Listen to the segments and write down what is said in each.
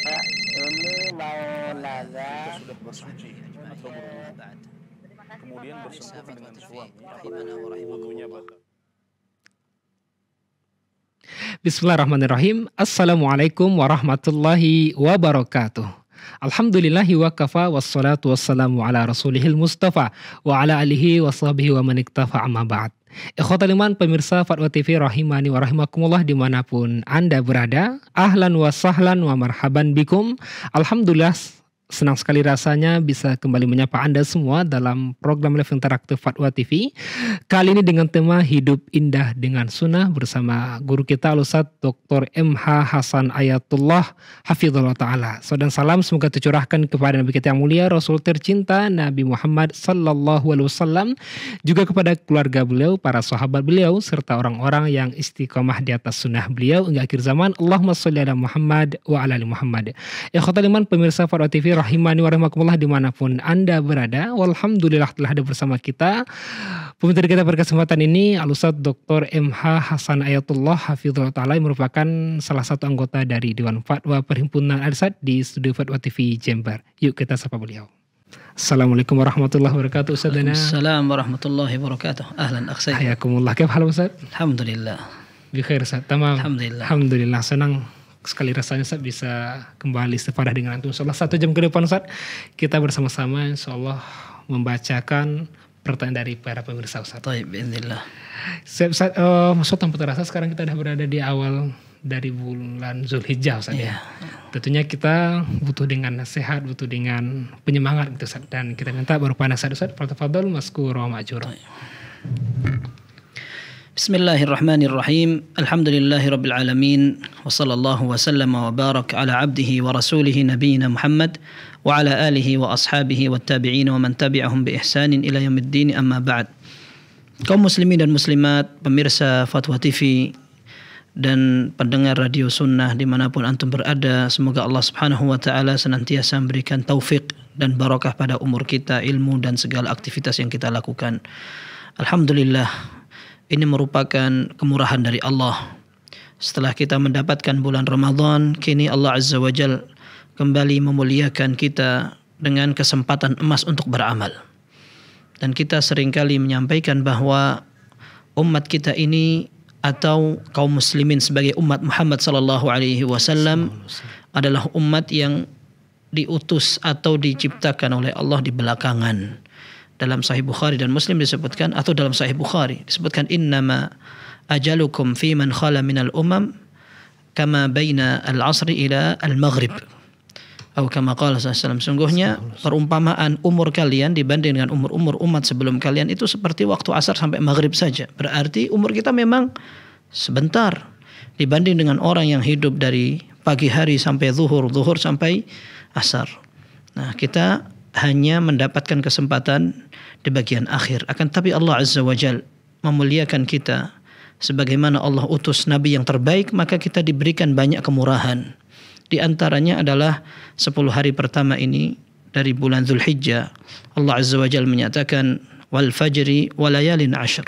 Pak, ini mau nanya. sudah bersuci atau berwudu, kemudian bersentuhan dengan suami, wudunya batal. Bismillahirrahmanirrahim. Assalamualaikum warahmatullahi wabarakatuh. Alhamdulillahi wa kafa wassalatu wassalamu ala rasulihil mustafa wa ala alihi wa sahbihi wa man iktafa amma ba'd. Ikhwatal iman pemirsa Fatwa TV rahimani wa rahimakumullah dimanapun Anda berada. Ahlan wa sahlan wa marhaban bikum. Alhamdulillah senang sekali rasanya bisa kembali menyapa Anda semua dalam program live interaktif Fatwa TV. Kali ini dengan tema Hidup Indah dengan Sunnah bersama guru kita Al-Ustadz Dr. MH Hasan Ayatullah Hafizullah Ta'ala. Salam salam semoga tercurahkan kepada Nabi kita yang mulia, Rasul tercinta Nabi Muhammad Sallallahu Alaihi Wasallam, juga kepada keluarga beliau, para sahabat beliau, serta orang-orang yang istiqomah di atas sunnah beliau hingga akhir zaman. Allahumma sholli ala Muhammad wa ala ali Muhammad. Ikhwatal iman pemirsa Fatwa TV rahimani wa rahimakumullah dimanapun Anda berada. Walhamdulillah telah ada bersama kita pembicara kita pada kesempatan ini Al-Ustadz Dr. MH Hasan Ayatullah Hafizullah Ta'ala yang merupakan salah satu anggota dari Dewan Fatwa Perhimpunan Al-Irsad di studio Fatwa TV Jember. Yuk kita sapa beliau. Assalamualaikum warahmatullahi wabarakatuh Ustadzana. Assalamualaikum warahmatullahi wabarakatuh. Ahlan akhsay. Hayakumullah. Kif hal Ustadz? Alhamdulillah. Bikhair Ustadz. Tamam. Alhamdulillah. Alhamdulillah, senang sekali rasanya Ustaz bisa kembali istifadah dengan antum. Insyaallah 1 jam ke depan Ustaz kita bersama-sama insyaallah membacakan pertanyaan dari para pemirsa Ustaz. Baik, bismillah. Ustaz, maksud tanpa terasa sekarang kita sudah berada di awal dari bulan Zulhijjah Ustaz ya. Tentunya kita butuh dengan nasihat, butuh dengan penyemangat gitu Ustaz, dan kita minta berupa nasihat Ustaz. Tafadhol mazkura ma'jura. Bismillahirrahmanirrahim. Alhamdulillahi rabbil alamin. Wa sallallahu wa sallama wa barak ala abdihi wa rasulihi nabiyina Muhammad wa ala alihi wa ashabihi wa tabi'in wa man tabi'ahum bi ihsanin ila yaumiddin, amma ba'd. Kaum muslimin dan muslimat, pemirsa Fatwa TV dan pendengar radio sunnah dimanapun antum berada, semoga Allah subhanahu wa ta'ala senantiasa memberikan taufik dan barakah pada umur kita, ilmu dan segala aktivitas yang kita lakukan. Alhamdulillah, ini merupakan kemurahan dari Allah. Setelah kita mendapatkan bulan Ramadan, kini Allah Azza wa Jal kembali memuliakan kita dengan kesempatan emas untuk beramal. Dan kita seringkali menyampaikan bahwa umat kita ini atau kaum muslimin sebagai umat Muhammad sallallahu alaihi wasallam adalah umat yang diutus atau diciptakan oleh Allah di belakangan. Dalam Sahih Bukhari dan Muslim disebutkan, atau dalam Sahih Bukhari disebutkan, innama ajalukum fi man khala minal umam kama baina al-asri ila al-maghrib. Atau kama qala sallallahu, sungguhnya perumpamaan umur kalian dibanding dengan umur-umur umat sebelum kalian itu seperti waktu asar sampai maghrib saja. Berarti umur kita memang sebentar dibanding dengan orang yang hidup dari pagi hari sampai zuhur, zuhur sampai asar. Nah, kita hanya mendapatkan kesempatan di bagian akhir. Akan tapi Allah Azza wa Jal memuliakan kita. Sebagaimana Allah utus Nabi yang terbaik, maka kita diberikan banyak kemurahan. Di antaranya adalah 10 hari pertama ini dari bulan Zulhijjah. Allah Azza wa Jal menyatakan, wal fajri wa layalin ashr.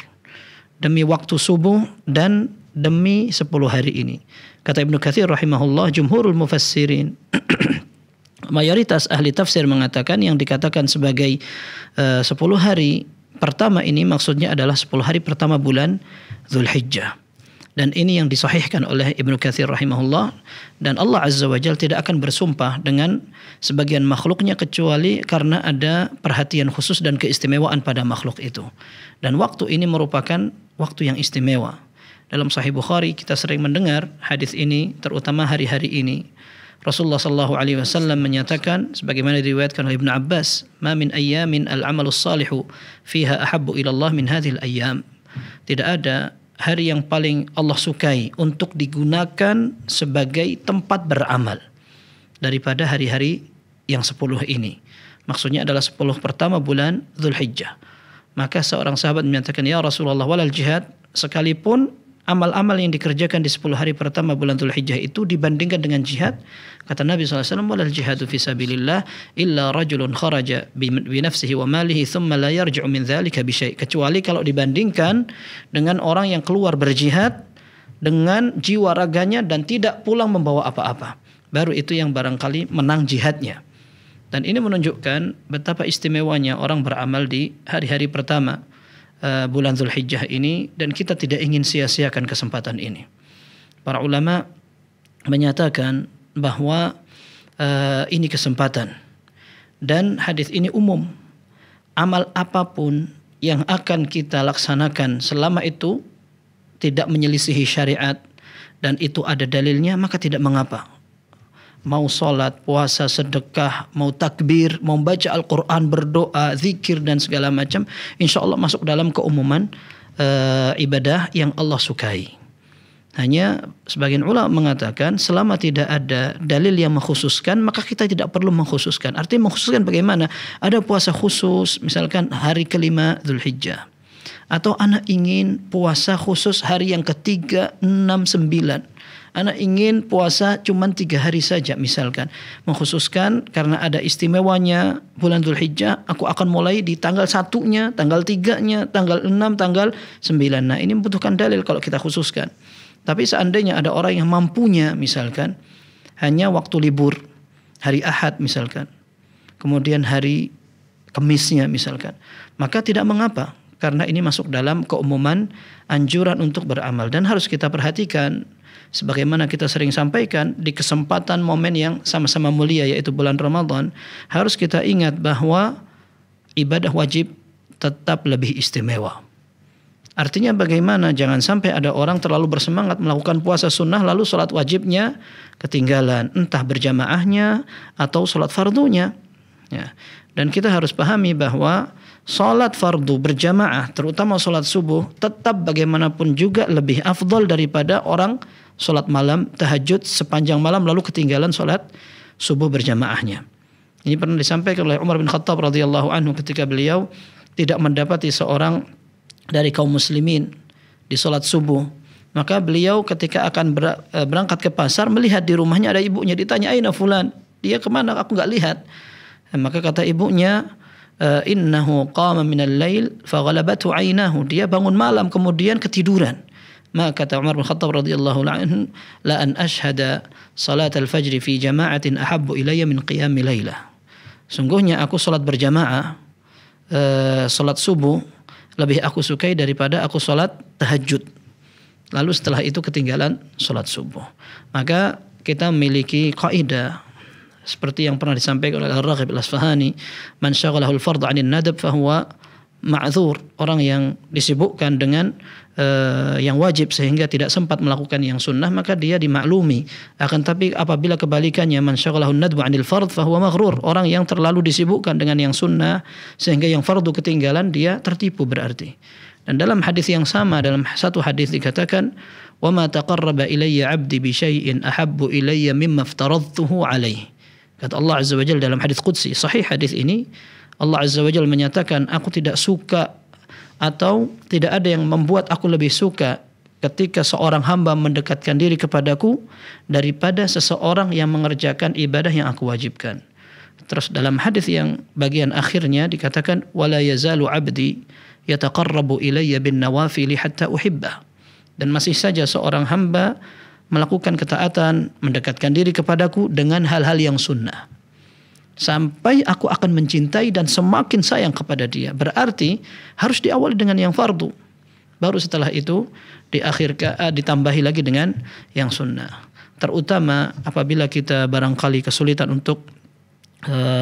Demi waktu subuh dan demi 10 hari ini. Kata Ibnu Katsir rahimahullah, jumhurul mufassirin mayoritas ahli tafsir mengatakan yang dikatakan sebagai 10 hari pertama ini maksudnya adalah 10 hari pertama bulan Zulhijjah. Dan ini yang disahihkan oleh Ibnu Katsir rahimahullah. Dan Allah Azza wa Jalla tidak akan bersumpah dengan sebagian makhluknya kecuali karena ada perhatian khusus dan keistimewaan pada makhluk itu. Dan waktu ini merupakan waktu yang istimewa. Dalam Sahih Bukhari kita sering mendengar hadis ini, terutama hari-hari ini. Rasulullah sallallahu alaihi wasallam menyatakan sebagaimana diriwayatkan oleh Ibnu Abbas, "Ma min ayyamin al-amalus salihu fiha ahabbu ila Allah min hadhil ayyam." Tidak ada hari yang paling Allah sukai untuk digunakan sebagai tempat beramal daripada hari-hari yang 10 ini. Maksudnya adalah 10 pertama bulan Zulhijjah. Maka seorang sahabat menyatakan, "Ya Rasulullah, walal jihad," sekalipun amal-amal yang dikerjakan di 10 hari pertama bulan Dzulhijjah itu dibandingkan dengan jihad, kata Nabi SAW, walal jihadu fi sabilillah illa rajulun kharaja bi nafsihi wa malihi thumma la yarji'u min dzalika bi syai'. Kecuali kalau dibandingkan dengan orang yang keluar berjihad dengan jiwa raganya dan tidak pulang membawa apa-apa. baru itu yang barangkali menang jihadnya. Dan ini menunjukkan betapa istimewanya orang beramal di hari-hari pertama bulan Dzulhijjah ini, dan kita tidak ingin sia-siakan kesempatan ini. Para ulama menyatakan bahwa ini kesempatan, dan hadis ini umum. Amal apapun yang akan kita laksanakan selama itu tidak menyelisihi syariat dan itu ada dalilnya, maka tidak mengapa. Mau sholat, puasa, sedekah, mau takbir, mau baca Al-Quran, berdoa, zikir dan segala macam, insya Allah masuk dalam keumuman ibadah yang Allah sukai. Hanya sebagian ulama mengatakan selama tidak ada dalil yang mengkhususkan, maka kita tidak perlu mengkhususkan. Artinya mengkhususkan bagaimana? Ada puasa khusus, misalkan hari kelima Dzulhijjah. Atau anak ingin puasa khusus hari yang ketiga, 6, 9. Anak ingin puasa cuma 3 hari saja misalkan. Mengkhususkan karena ada istimewanya bulan Dzulhijjah, aku akan mulai di tanggal 1-nya, tanggal 3-nya, tanggal 6, tanggal 9. Nah ini membutuhkan dalil kalau kita khususkan. Tapi seandainya ada orang yang mampunya misalkan hanya waktu libur, hari Ahad misalkan, kemudian hari Kemisnya misalkan, maka tidak mengapa. Karena ini masuk dalam keumuman anjuran untuk beramal. Dan harus kita perhatikan, sebagaimana kita sering sampaikan, di kesempatan momen yang sama-sama mulia yaitu bulan Ramadan, harus kita ingat bahwa ibadah wajib tetap lebih istimewa. Artinya bagaimana? Jangan sampai ada orang terlalu bersemangat melakukan puasa sunnah lalu sholat wajibnya ketinggalan, entah berjamaahnya atau sholat fardunya. Ya. Dan kita harus pahami bahwa sholat fardu berjamaah, terutama sholat subuh, tetap bagaimanapun juga lebih afdol daripada orang sholat malam, tahajud sepanjang malam lalu ketinggalan sholat subuh berjamaahnya. Ini pernah disampaikan oleh Umar bin Khattab radhiyallahu anhu ketika beliau tidak mendapati seorang dari kaum muslimin di sholat subuh. Maka beliau ketika akan berangkat ke pasar melihat di rumahnya ada ibunya, ditanya aina fulan, dia kemana, aku nggak lihat. Maka kata ibunya, innahu qama minal lail faghalabathu ainahu, dia bangun malam kemudian ketiduran. Maka kata Umar bin Khattab radhiyallahu anhu, la an ashhada salat al-fajr fi jama'atin ahabbu ilayya min qiyami lailah. Sungguhnya aku salat berjamaah, salat subuh lebih aku sukai daripada aku salat tahajud. Lalu setelah itu ketinggalan salat subuh. Maka kita memiliki kaidah seperti yang pernah disampaikan oleh Al-Raghib Al-Asfahani, man syaghalahu al-fardhu 'anil nadab fahuwa ma'dzur. Orang yang disibukkan dengan yang wajib sehingga tidak sempat melakukan yang sunnah, maka dia dimaklumi. Akan tapi apabila kebalikannya, man syaghalahu an-nadbu 'anil fardh fahuwa maghrur. Orang yang terlalu disibukkan dengan yang sunnah sehingga yang fardu ketinggalan, dia tertipu berarti. Dan dalam hadis yang sama, dalam satu hadis dikatakan, wa ma taqarraba ilayya 'abdi bi syai'in ahabbu ilayya mimma aftaradtuhu 'alaihi. Kata Allah Azza wa Jalla dalam hadis qudsi, sahih hadis ini, Allah Azza wa Jalla menyatakan, aku tidak suka atau tidak ada yang membuat aku lebih suka ketika seorang hamba mendekatkan diri kepadaku daripada seseorang yang mengerjakan ibadah yang aku wajibkan. Terus dalam hadis yang bagian akhirnya dikatakan, wala yazalu 'abdi yataqarrabu ilayya bin nawafili hatta uhibbah. Dan masih saja seorang hamba melakukan ketaatan, mendekatkan diri kepadaku dengan hal-hal yang sunnah, sampai aku akan mencintai dan semakin sayang kepada dia. Berarti harus diawali dengan yang fardu, baru setelah itu ditambahi lagi dengan yang sunnah. Terutama apabila kita barangkali kesulitan untuk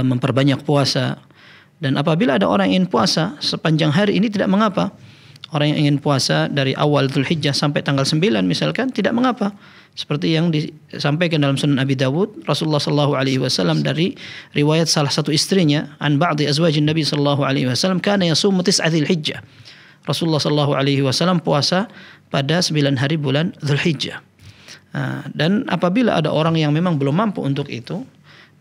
memperbanyak puasa, dan apabila ada orang yang ingin puasa sepanjang hari ini tidak mengapa. Orang yang ingin puasa dari awal Dzulhijjah sampai tanggal 9 misalkan tidak mengapa. Seperti yang disampaikan dalam Sunan Abi Dawud, Rasulullah sallallahu alaihi wasallam dari riwayat salah satu istrinya, an ba'di azwajin Nabi sallallahu alaihi wasallam, kana yasumu tis'a Dzulhijjah. Rasulullah sallallahu alaihi wasallam puasa pada 9 hari bulan Dzulhijjah. Dan apabila ada orang yang memang belum mampu untuk itu,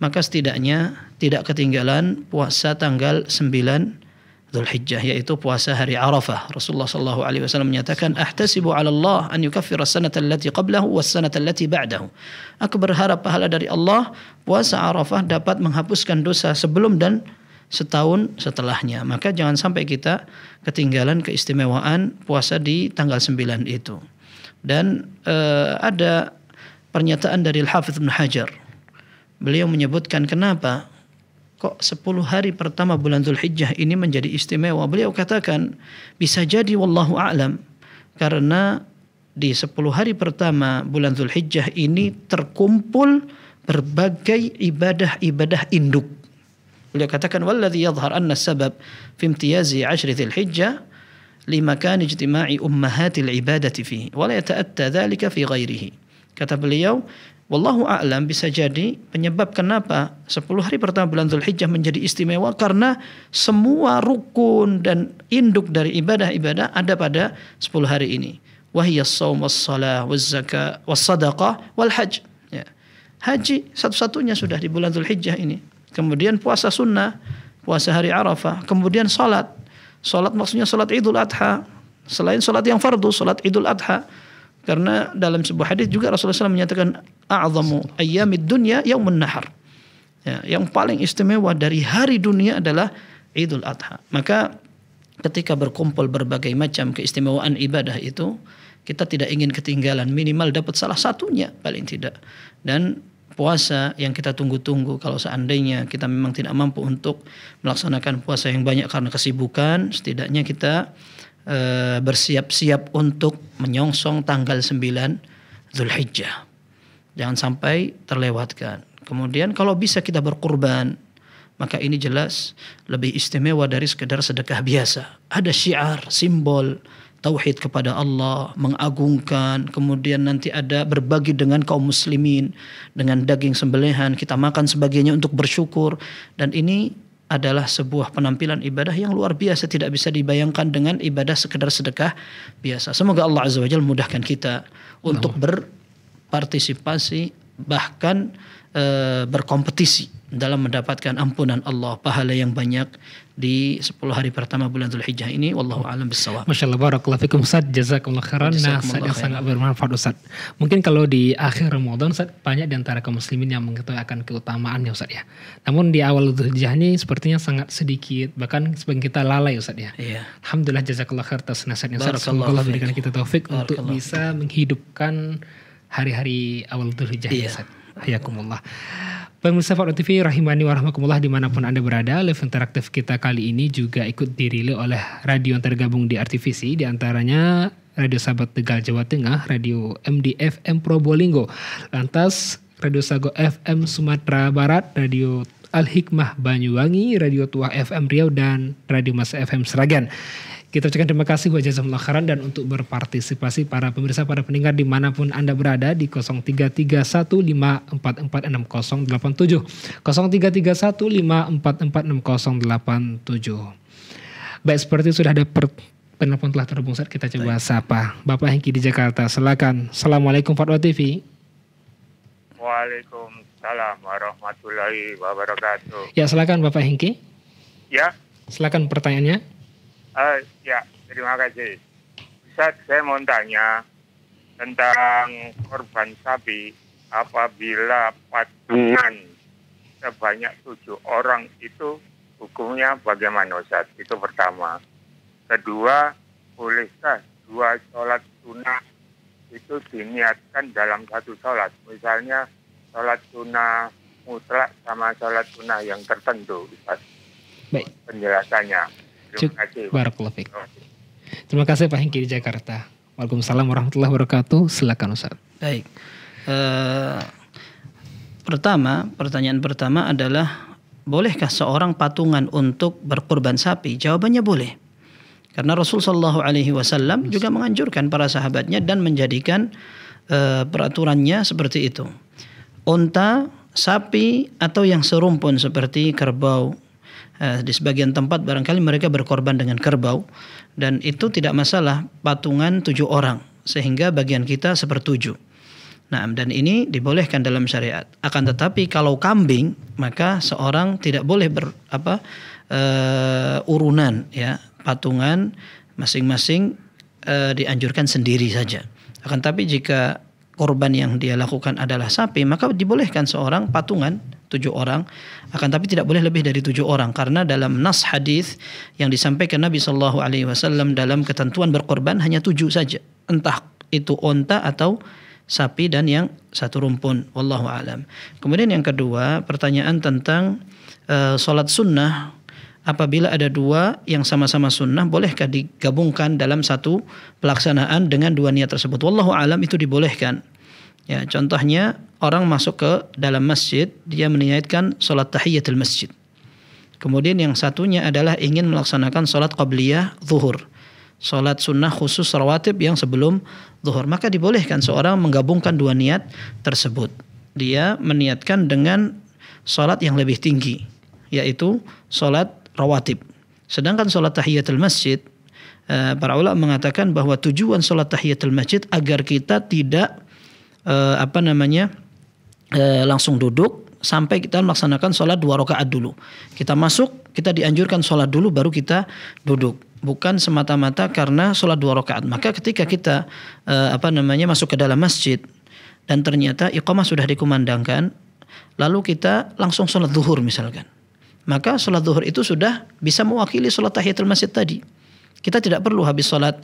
maka setidaknya tidak ketinggalan puasa tanggal 9 Dzulhijjah, yaitu puasa hari Arafah. Rasulullah sallallahu alaihi wasallam menyatakan, ahtasibu 'ala Allah an yukaffira as-sanata allati qablahu was-sanata allati ba'dahu. Aku berharap pahala dari Allah puasa Arafah dapat menghapuskan dosa sebelum dan setahun setelahnya. Maka jangan sampai kita ketinggalan keistimewaan puasa di tanggal 9 itu. Dan ada pernyataan dari Al-Hafidz Ibnu Hajar beliau menyebutkan kenapa kok 10 hari pertama bulan Dzulhijjah ini menjadi istimewa. Beliau katakan bisa jadi wallahu a'lam karena di 10 hari pertama bulan Dzulhijjah ini terkumpul berbagai ibadah-ibadah induk. Beliau katakan walladzi yadhhar anna sabab fi imtiyazi 10 Dzulhijjah limakan ijtima'i ummahatil ibadati fihi wa la yata'atta dzalika fi ghairihi. Kata beliau, wallahu a'lam bisa jadi penyebab kenapa 10 hari pertama bulan Dzulhijjah menjadi istimewa karena semua rukun dan induk dari ibadah-ibadah ada pada 10 hari ini. Wahiyas shaum was-shalah waz-zakah was-shadaqah wal-hajj. Ya. Haji satu-satunya sudah di bulan Dzulhijjah ini. Kemudian puasa sunnah, puasa hari Arafah, kemudian salat. Salat maksudnya salat Idul Adha. Selain salat yang fardu, salat Idul Adha. Karena dalam sebuah hadis juga Rasulullah SAW menyatakan a'zamu ayyamid dunya yaumun nahar. Ya, yang paling istimewa dari hari dunia adalah Idul Adha. Maka ketika berkumpul berbagai macam keistimewaan ibadah itu, kita tidak ingin ketinggalan, minimal dapat salah satunya paling tidak. Dan puasa yang kita tunggu-tunggu, kalau seandainya kita memang tidak mampu untuk melaksanakan puasa yang banyak karena kesibukan, setidaknya kita bersiap-siap untuk menyongsong tanggal 9 Dzulhijjah. Jangan sampai terlewatkan. Kemudian kalau bisa kita berkurban, maka ini jelas lebih istimewa dari sekedar sedekah biasa. Ada syiar, simbol tauhid kepada Allah, mengagungkan, kemudian nanti ada berbagi dengan kaum muslimin dengan daging sembelihan, kita makan sebagainya untuk bersyukur, dan ini adalah sebuah penampilan ibadah yang luar biasa, tidak bisa dibayangkan dengan ibadah sekedar sedekah biasa. Semoga Allah Azza wa Jalla mudahkan kita untuk berpartisipasi bahkan berkompetisi dalam mendapatkan ampunan Allah, pahala yang banyak di 10 hari pertama bulan Dzulhijjah ini. Wallahu a'lam bissawab. Masyaallah, barakallahu fikum Ustaz, jazakumullah khairan. Nasihat yang sangat bermanfaat Ustaz. Mungkin kalau di akhir Ramadan Ustaz, banyak di antara kaum muslimin yang mengetahui akan keutamaannya Ustaz ya. Namun di awal Dzulhijjah ini sepertinya sangat sedikit, bahkan sebagian kita lalai Ustaz ya. Iya. Alhamdulillah, jazakallah khair atas nasihatnya Ustaz. Semoga Allah berikan kita taufik untuk bisa menghidupkan hari-hari awal Dzulhijjah ya Ustaz. Hayakumullah. Pemirsa Fadl TV rahimani wa rahmakumullah dimanapun Anda berada, live interaktif kita kali ini juga ikut dirilis oleh radio yang tergabung di RTVC, di antaranya Radio Sahabat Tegal Jawa Tengah, Radio MDFM Probolinggo, lantas Radio Sago FM Sumatera Barat, Radio Al-Hikmah Banyuwangi, Radio Tuah FM Riau, dan Radio Mas FM Sragen. Kita ucapkan terima kasih wa jazakumullah khairan, dan untuk berpartisipasi para pemirsa, para pendengar dimanapun Anda berada di 0331544687, 0331544687. Baik, seperti sudah ada penelpon telah terhubung, saat kita coba sapa Bapak Hengki di Jakarta. Silakan. Assalamualaikum Fadl TV. Waalaikumsalam warahmatullahi wabarakatuh. Ya, silakan Bapak Hengki. Ya. Silakan pertanyaannya. Ya, terima kasih. Ustaz, saya mau tanya tentang korban sapi apabila patungan sebanyak 7 orang itu hukumnya bagaimana Ustaz? Itu pertama. Kedua, bolehkah 2 sholat sunnah itu diniatkan dalam satu sholat? Misalnya sholat sunnah mutlak sama sholat sunnah yang tertentu Ustaz. Baik. Penjelasannya. Terima kasih. Barakallahu fiik. Terima kasih Pak Hengki di Jakarta. Waalaikumsalam warahmatullahi wabarakatuh. Silakan Ustaz. Baik. Pertanyaan pertama adalah, bolehkah seorang patungan untuk berkurban sapi? Jawabannya boleh. Karena Rasul sallallahu alaihi wasallam juga menganjurkan para sahabatnya dan menjadikan peraturannya seperti itu. Unta, sapi, atau yang serumpun seperti kerbau. Di sebagian tempat barangkali mereka berkorban dengan kerbau, dan itu tidak masalah, patungan 7 orang sehingga bagian kita 1/7. Nah, dan ini dibolehkan dalam syariat. Akan tetapi kalau kambing, maka seorang tidak boleh urunan ya, patungan masing-masing dianjurkan sendiri saja. Akan tetapi jika korban yang dia lakukan adalah sapi, maka dibolehkan seorang patungan 7 orang, akan tapi tidak boleh lebih dari 7 orang, karena dalam nas hadis yang disampaikan Nabi sallallahu alaihi wasallam dalam ketentuan berkorban hanya 7 saja, entah itu unta atau sapi dan yang satu rumpun. Wallahu a'lam. Kemudian yang kedua, pertanyaan tentang sholat sunnah. Apabila ada dua yang sama-sama sunnah, bolehkah digabungkan dalam satu pelaksanaan dengan dua niat tersebut? Wallahu a'lam, itu dibolehkan. Ya, contohnya orang masuk ke dalam masjid, dia meniatkan sholat tahiyatul masjid. Kemudian yang satunya adalah ingin melaksanakan sholat qabliyah zuhur, sholat sunnah khusus rawatib yang sebelum zuhur. Maka dibolehkan seorang menggabungkan dua niat tersebut. Dia meniatkan dengan sholat yang lebih tinggi, yaitu sholat rawatib. Sedangkan sholat tahiyatul masjid, para ulama mengatakan bahwa tujuan sholat tahiyatul masjid agar kita tidak langsung duduk sampai kita melaksanakan sholat 2 rakaat dulu. Kita masuk, kita dianjurkan sholat dulu baru kita duduk. Bukan semata-mata karena sholat 2 rakaat. Maka ketika kita masuk ke dalam masjid dan ternyata iqamah sudah dikumandangkan, lalu kita langsung sholat zuhur misalkan. Maka sholat zuhur itu sudah bisa mewakili sholat tahiyatul masjid tadi. Kita tidak perlu habis sholat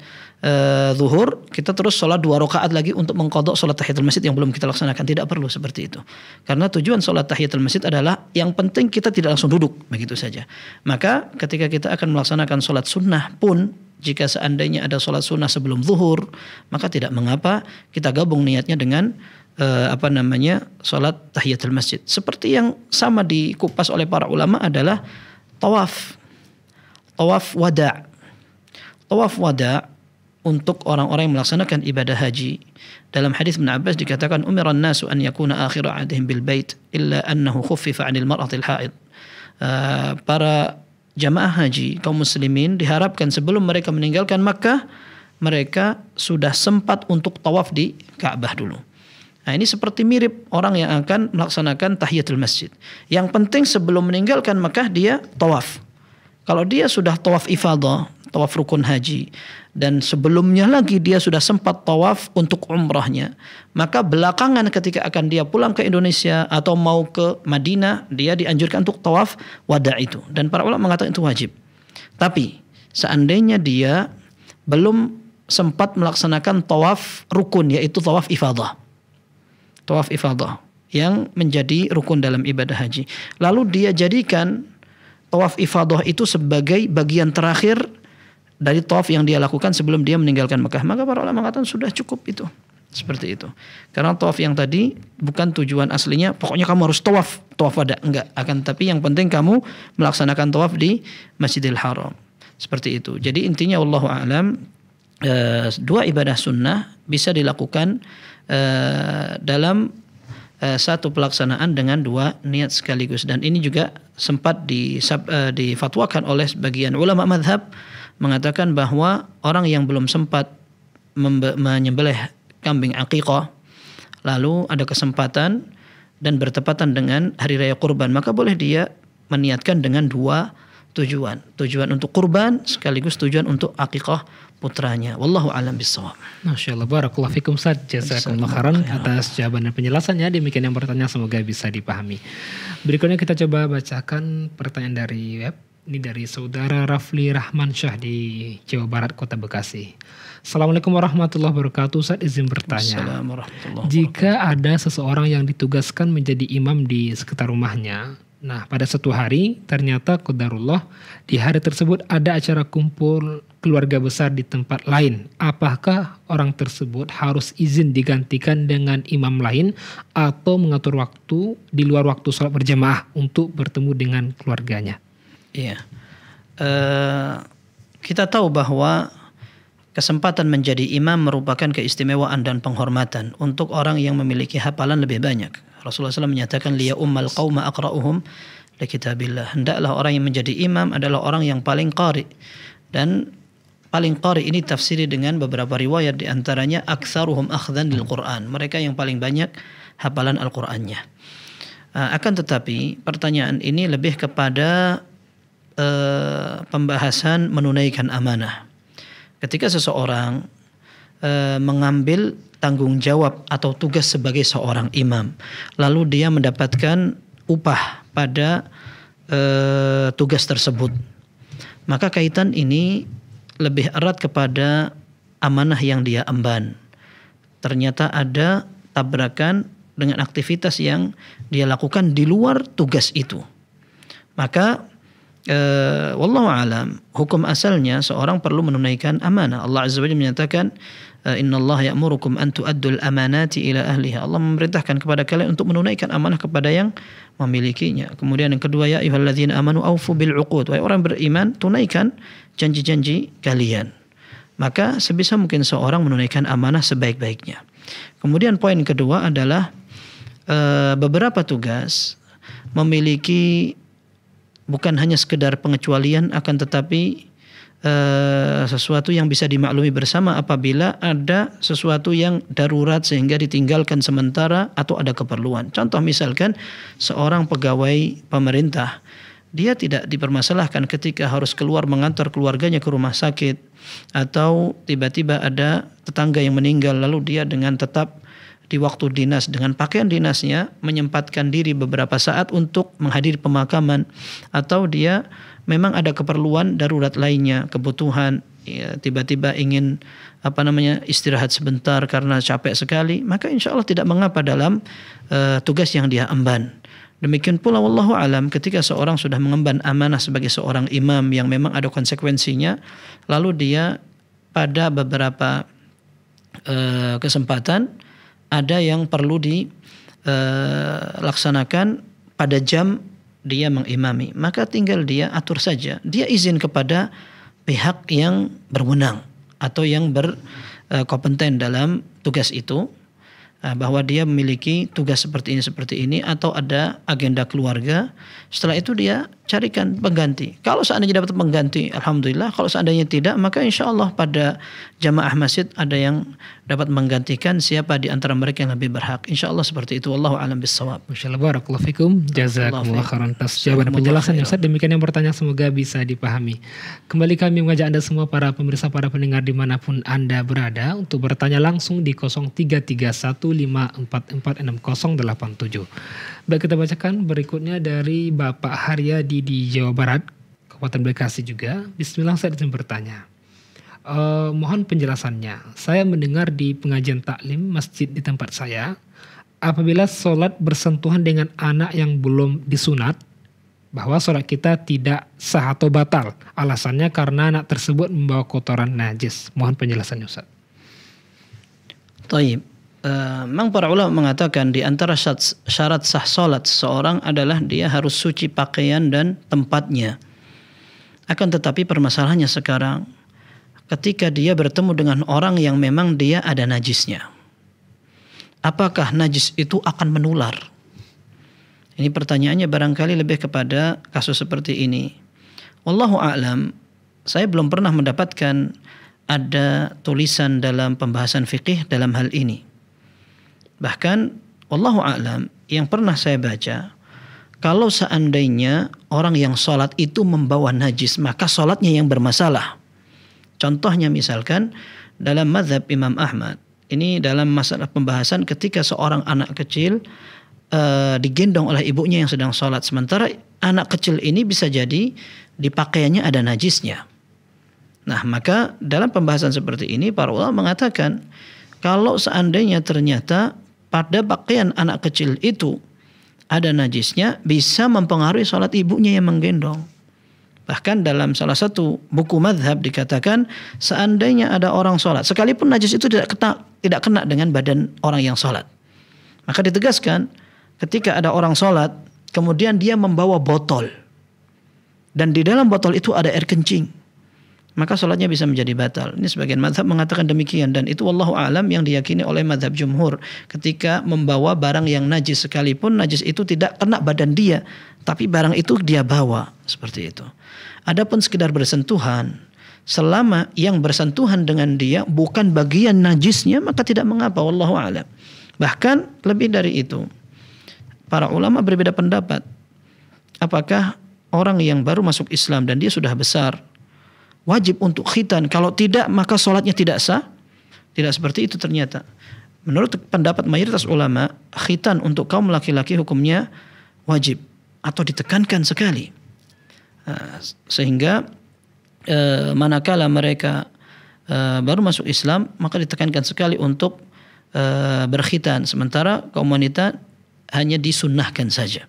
zuhur, kita terus sholat 2 rakaat lagi untuk mengqadha sholat tahiyatul masjid yang belum kita laksanakan. Tidak perlu seperti itu. Karena tujuan sholat tahiyatul masjid adalah yang penting kita tidak langsung duduk, begitu saja. Maka ketika kita akan melaksanakan sholat sunnah pun, jika seandainya ada sholat sunnah sebelum zuhur, maka tidak mengapa kita gabung niatnya dengan sholat tahiyatul masjid. Seperti yang sama dikupas oleh para ulama adalah tawaf wada'. Tawaf wada' untuk orang-orang yang melaksanakan ibadah haji. Dalam hadis Ibnu Abbas dikatakan umiran nasu an yakuna akhiru ahdihim bil bait illa annahu khuffifa 'anil mar'atil haid. Para jamaah haji kaum muslimin diharapkan sebelum mereka meninggalkan Makkah, mereka sudah sempat untuk tawaf di Ka'bah dulu. Nah, ini seperti mirip orang yang akan melaksanakan tahiyatul masjid. Yang penting sebelum meninggalkan Makkah dia tawaf. Kalau dia sudah tawaf ifadah, tawaf rukun haji, dan sebelumnya lagi dia sudah sempat tawaf untuk umrahnya, maka belakangan ketika akan dia pulang ke Indonesia atau mau ke Madinah, dia dianjurkan untuk tawaf wada' itu. Dan para ulama mengatakan itu wajib. Tapi seandainya dia belum sempat melaksanakan tawaf rukun, yaitu tawaf ifadah. Tawaf ifadah yang menjadi rukun dalam ibadah haji. Lalu dia jadikan tawaf ifadah itu sebagai bagian terakhir dari tawaf yang dia lakukan sebelum dia meninggalkan Mekah. Maka para ulama mengatakan sudah cukup itu. Seperti itu. Karena tawaf yang tadi bukan tujuan aslinya, pokoknya kamu harus tawaf wada, enggak. Akan tapi yang penting kamu melaksanakan tawaf di Masjidil Haram. Seperti itu. Jadi intinya wallahu a'lam, dua ibadah sunnah bisa dilakukan dalam satu pelaksanaan dengan dua niat sekaligus. Dan ini juga sempat difatwakan oleh sebagian ulama madhab, mengatakan bahwa orang yang belum sempat menyembelih kambing aqiqah, lalu ada kesempatan dan bertepatan dengan hari raya kurban, maka boleh dia meniatkan dengan dua tujuan. Tujuan untuk kurban sekaligus tujuan untuk aqiqah putranya. Wallahu a'lam bishawab. Masyaallah, barakallahu fikum Ustaz. Jazakumullah khairan atas jawaban dan penjelasannya. Demikian yang bertanya, semoga bisa dipahami. Berikutnya kita coba bacakan pertanyaan dari web. Ini dari saudara Rafli Rahman Syah di Jawa Barat, Kota Bekasi. Assalamualaikum warahmatullahi wabarakatuh. Ustaz, izin bertanya. Jika ada seseorang yang ditugaskan menjadi imam di sekitar rumahnya, nah pada suatu hari ternyata qadarullah di hari tersebut ada acara kumpul keluarga besar di tempat lain, apakah orang tersebut harus izin digantikan dengan imam lain atau mengatur waktu di luar waktu sholat berjamaah untuk bertemu dengan keluarganya? Iya, kita tahu bahwa kesempatan menjadi imam merupakan keistimewaan dan penghormatan untuk orang yang memiliki hafalan lebih banyak. Rasulullah SAW menyatakan liya ummal qauma aqra'uhum li kitabillah. Hendaklah orang yang menjadi imam adalah orang yang paling qari. Dan paling qari ini tafsiri dengan beberapa riwayat, di antaranya aktsaruhum akhdhan lil Quran. Mereka yang paling banyak hafalan Al-Qur'annya. Akan tetapi pertanyaan ini lebih kepada pembahasan menunaikan amanah. Ketika seseorang mengambil tanggung jawab atau tugas sebagai seorang imam, lalu dia mendapatkan upah pada tugas tersebut, maka kaitan ini lebih erat kepada amanah yang dia emban. Ternyata ada bertabrakan dengan aktivitas yang dia lakukan di luar tugas itu. Maka wallahu alam, hukum asalnya seorang perlu menunaikan amanah. Allah Azza wa Jalla menyatakan, innallaha ya'murukum an tu'addul amanati ila ahliha. Allah memerintahkan kepada kalian untuk menunaikan amanah kepada yang memilikinya. Kemudian yang kedua, ya ayyuhalladzina amanu aufu bil uqud. Wahai orang beriman, tunaikan janji-janji kalian. Maka sebisa mungkin seorang menunaikan amanah sebaik-baiknya. Kemudian poin kedua adalah beberapa tugas memiliki bukan hanya sekedar pengecualian, akan tetapi sesuatu yang bisa dimaklumi bersama apabila ada sesuatu yang darurat sehingga ditinggalkan sementara atau ada keperluan. Contoh misalkan seorang pegawai pemerintah, dia tidak dipermasalahkan ketika harus keluar mengantar keluarganya ke rumah sakit, atau tiba-tiba ada tetangga yang meninggal lalu dia dengan tetap di waktu dinas dengan pakaian dinasnya menyempatkan diri beberapa saat untuk menghadiri pemakaman, atau dia memang ada keperluan darurat lainnya, kebutuhan, ya, tiba-tiba ingin istirahat sebentar karena capek sekali, maka insya Allah tidak mengapa dalam tugas yang dia emban. Demikian pula wallahu alam, ketika seorang sudah mengemban amanah sebagai seorang imam yang memang ada konsekuensinya, lalu dia pada beberapa kesempatan ada yang perlu dilaksanakan pada jam dia mengimami, maka tinggal dia atur saja. Dia izin kepada pihak yang berwenang atau yang berkompeten dalam tugas itu, bahwa dia memiliki tugas seperti ini atau ada agenda keluarga. Setelah itu dia carikan pengganti. Kalau seandainya dapat pengganti, alhamdulillah. Kalau seandainya tidak, maka insya Allah pada jamaah masjid ada yang dapat menggantikan siapa di antara mereka yang lebih berhak. Insya Allah seperti itu. Wallahu a'lam bissawab. Masya Allah, barakallahu fikum. Jazakumullah khairan atas jawaban dan penjelasan Ustaz. Demikian yang bertanya, semoga bisa dipahami. Kembali kami mengajak Anda semua para pemirsa, para pendengar dimanapun Anda berada untuk bertanya langsung di 0331544687. Baik, kita bacakan berikutnya dari Bapak Haryadi di Jawa Barat, Kabupaten Bekasi juga. Bismillah, saya izin bertanya. Mohon penjelasannya. Saya mendengar di pengajian taklim masjid di tempat saya, apabila sholat bersentuhan dengan anak yang belum disunat, bahwa sholat kita tidak sah atau batal. Alasannya karena anak tersebut membawa kotoran najis. Mohon penjelasannya, Ustaz. Taib. Memang para ulama mengatakan di antara syarat sah sholat seseorang adalah dia harus suci pakaian dan tempatnya. Akan tetapi permasalahannya sekarang, ketika dia bertemu dengan orang yang memang dia ada najisnya, apakah najis itu akan menular? Ini pertanyaannya barangkali lebih kepada kasus seperti ini. Wallahu a'lam, saya belum pernah mendapatkan ada tulisan dalam pembahasan fikih dalam hal ini. Bahkan wallahu a'lam, yang pernah saya baca, kalau seandainya orang yang sholat itu membawa najis, maka sholatnya yang bermasalah. Contohnya misalkan dalam mazhab Imam Ahmad, ini dalam masalah pembahasan ketika seorang anak kecil digendong oleh ibunya yang sedang sholat, sementara anak kecil ini bisa jadi di pakaiannya ada najisnya. Nah, maka dalam pembahasan seperti ini para ulama mengatakan kalau seandainya ternyata pada pakaian anak kecil itu ada najisnya, bisa mempengaruhi sholat ibunya yang menggendong. Bahkan dalam salah satu buku madhab dikatakan seandainya ada orang sholat, sekalipun najis itu tidak kena dengan badan orang yang sholat, maka ditegaskan ketika ada orang sholat kemudian dia membawa botol dan di dalam botol itu ada air kencing, maka sholatnya bisa menjadi batal. Ini sebagian mazhab mengatakan demikian, dan itu wallahu a'lam yang diyakini oleh mazhab jumhur. Ketika membawa barang yang najis, sekalipun najis itu tidak kena badan dia, tapi barang itu dia bawa, seperti itu. Adapun sekedar bersentuhan, selama yang bersentuhan dengan dia bukan bagian najisnya, maka tidak mengapa, wallahu a'lam. Bahkan lebih dari itu, para ulama berbeda pendapat. Apakah orang yang baru masuk Islam dan dia sudah besar wajib untuk khitan? Kalau tidak, maka sholatnya tidak sah. Tidak seperti itu ternyata. Menurut pendapat mayoritas ulama, khitan untuk kaum laki-laki hukumnya wajib atau ditekankan sekali. Sehingga manakala mereka baru masuk Islam, maka ditekankan sekali untuk berkhitan, sementara kaum wanita hanya disunnahkan saja.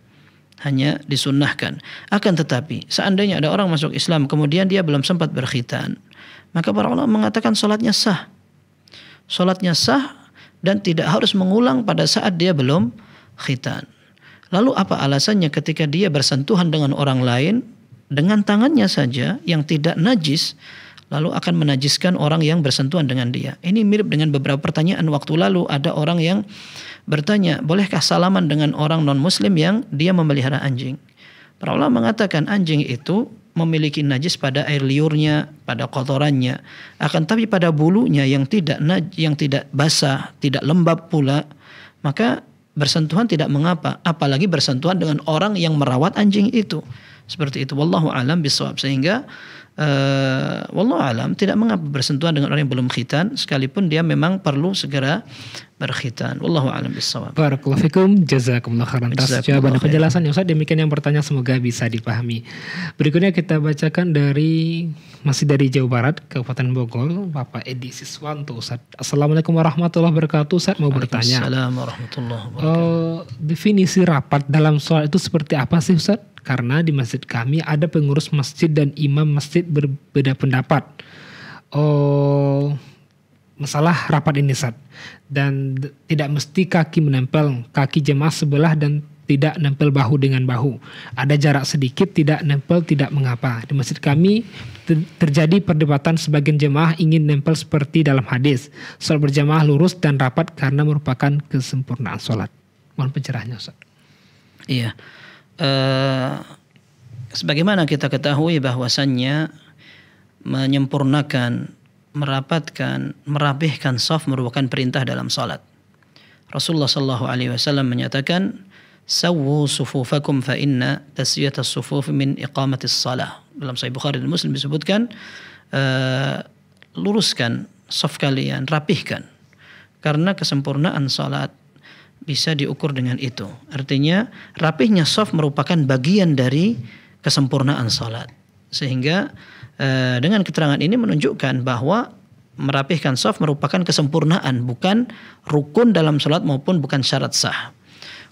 Hanya disunnahkan. Akan tetapi seandainya ada orang masuk Islam kemudian dia belum sempat berkhitan, maka para ulama mengatakan salatnya sah. Salatnya sah dan tidak harus mengulang pada saat dia belum khitan. Lalu apa alasannya ketika dia bersentuhan dengan orang lain dengan tangannya saja yang tidak najis, lalu akan menajiskan orang yang bersentuhan dengan dia? Ini mirip dengan beberapa pertanyaan waktu lalu. Ada orang yang bertanya, bolehkah salaman dengan orang non-muslim yang dia memelihara anjing? Para ulama mengatakan anjing itu memiliki najis pada air liurnya, pada kotorannya. Akan tapi pada bulunya yang tidak basah, tidak lembab pula, maka bersentuhan tidak mengapa. Apalagi bersentuhan dengan orang yang merawat anjing itu. Seperti itu. Wallahu a'lam bishawab. Sehingga wallahu alam tidak mengapa bersentuhan dengan orang yang belum khitan sekalipun dia memang perlu segera berkhitan. Wallahu alam bishawab. Barakallahu fikum, jazakumullah khairan atas jawaban dan penjelasan ya Ustaz. Demikian yang bertanya semoga bisa dipahami. Berikutnya kita bacakan masih dari Jawa Barat, Kabupaten Bogor, Bapak Edi Siswanto Ustaz. Assalamualaikum warahmatullahi wabarakatuh. Ustaz mau bertanya. Assalamualaikum warahmatullahi wabarakatuh. Definisi rapat dalam sholat itu seperti apa sih Ustaz? Karena di masjid kami ada pengurus masjid dan imam masjid berbeda pendapat. Masalah rapat ini Ustaz. Dan tidak mesti kaki menempel kaki jemaah sebelah dan tidak nempel bahu dengan bahu. Ada jarak sedikit, tidak nempel, tidak mengapa. Di masjid kami terjadi perdebatan sebagian jemaah ingin nempel seperti dalam hadis. Sholat berjamaah lurus dan rapat karena merupakan kesempurnaan sholat. Mohon pencerahannya Ustaz. Iya. Sebagaimana kita ketahui bahwasannya menyempurnakan, merapatkan, merapihkan shaf merupakan perintah dalam salat. Rasulullah sallallahu alaihi wasallam menyatakan, "Sawwu sufufakum fa inna taswiyatas sufuf min iqamatis shalah." Dalam Sahih Bukhari dan Muslim disebutkan, luruskan shaf kalian, rapihkan. Karena kesempurnaan salat bisa diukur dengan itu. Artinya rapihnya shaf merupakan bagian dari kesempurnaan salat. Sehingga dengan keterangan ini menunjukkan bahwa merapihkan shaf merupakan kesempurnaan, bukan rukun dalam salat maupun bukan syarat sah.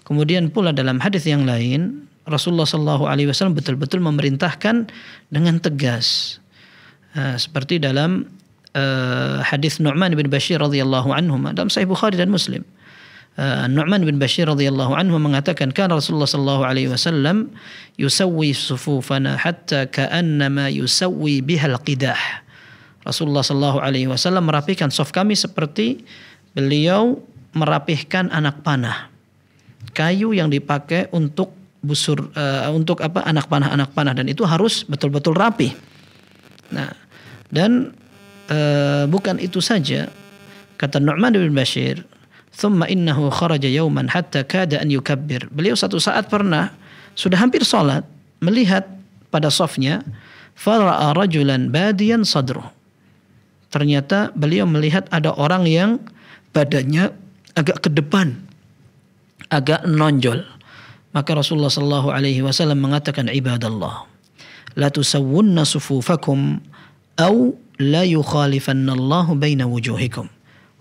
Kemudian pula dalam hadis yang lain Rasulullah SAW betul-betul memerintahkan dengan tegas. Seperti dalam hadis Nu'man bin Bashir radhiyallahu anhu dalam Sahih Bukhari dan Muslim. Nu'man bin Bashir radhiyallahu anhu mengatakan, kan Rasulullah sallallahu alaihi wasallam yusawwi sufufana hatta ka'annama yusawwi bihal qidah. Rasulullah sallallahu alaihi wasallam merapihkan shaf kami seperti beliau merapihkan anak panah. Kayu yang dipakai untuk busur anak panah dan itu harus betul-betul rapi. Nah, dan bukan itu saja, kata Nu'man bin Bashir, "Thumma innahu kharaja yawman hatta kada an yukabbir." Beliau satu saat pernah sudah hampir salat melihat pada shafnya, fara'a rajulan badiyan sadruh. Ternyata beliau melihat ada orang yang badannya agak ke depan, agak menonjol. Maka Rasulullah sallallahu alaihi wasallam mengatakan, "Ibadallah, la tusawwunna sufufakum aw la yukhalifannallahu baina wujuhikum."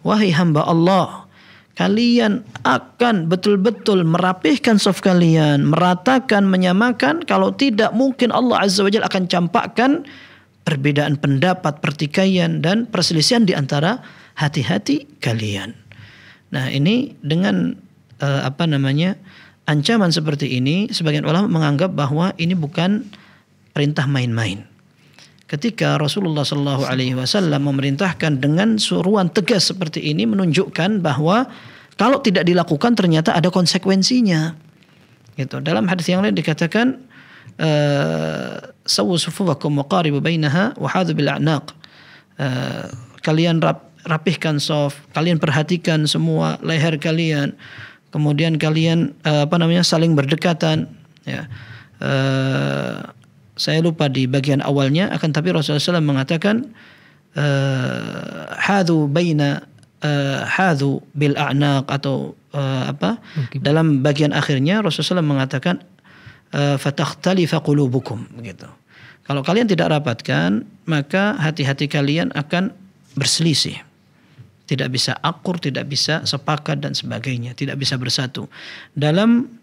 Wahai hamba Allah, kalian akan betul-betul merapihkan shaf kalian, meratakan, menyamakan. Kalau tidak, mungkin Allah Azza wa Jalla akan campakkan perbedaan pendapat, pertikaian dan perselisihan di antara hati-hati kalian. Nah, ini dengan ancaman seperti ini, sebagian ulama menganggap bahwa ini bukan perintah main-main. Ketika Rasulullah Shallallahu Alaihi Wasallam memerintahkan dengan suruhan tegas seperti ini, menunjukkan bahwa kalau tidak dilakukan ternyata ada konsekuensinya. Gitu. Dalam hadis yang lain dikatakan, "Sawwu sufufakum wa qaribu bainaha wa hadhu bil a'naq." Kalian rapihkan shaf, kalian perhatikan semua leher kalian, kemudian kalian saling berdekatan. Ya. Saya lupa di bagian awalnya, akan tapi Rasulullah SAW mengatakan hadhu bil a'naq atau dalam bagian akhirnya Rasulullah SAW mengatakan fatakhtalifa qulubukum, begitu. Kalau kalian tidak rapatkan, maka hati-hati kalian akan berselisih. tidak bisa akur, tidak bisa sepakat dan sebagainya, tidak bisa bersatu. Dalam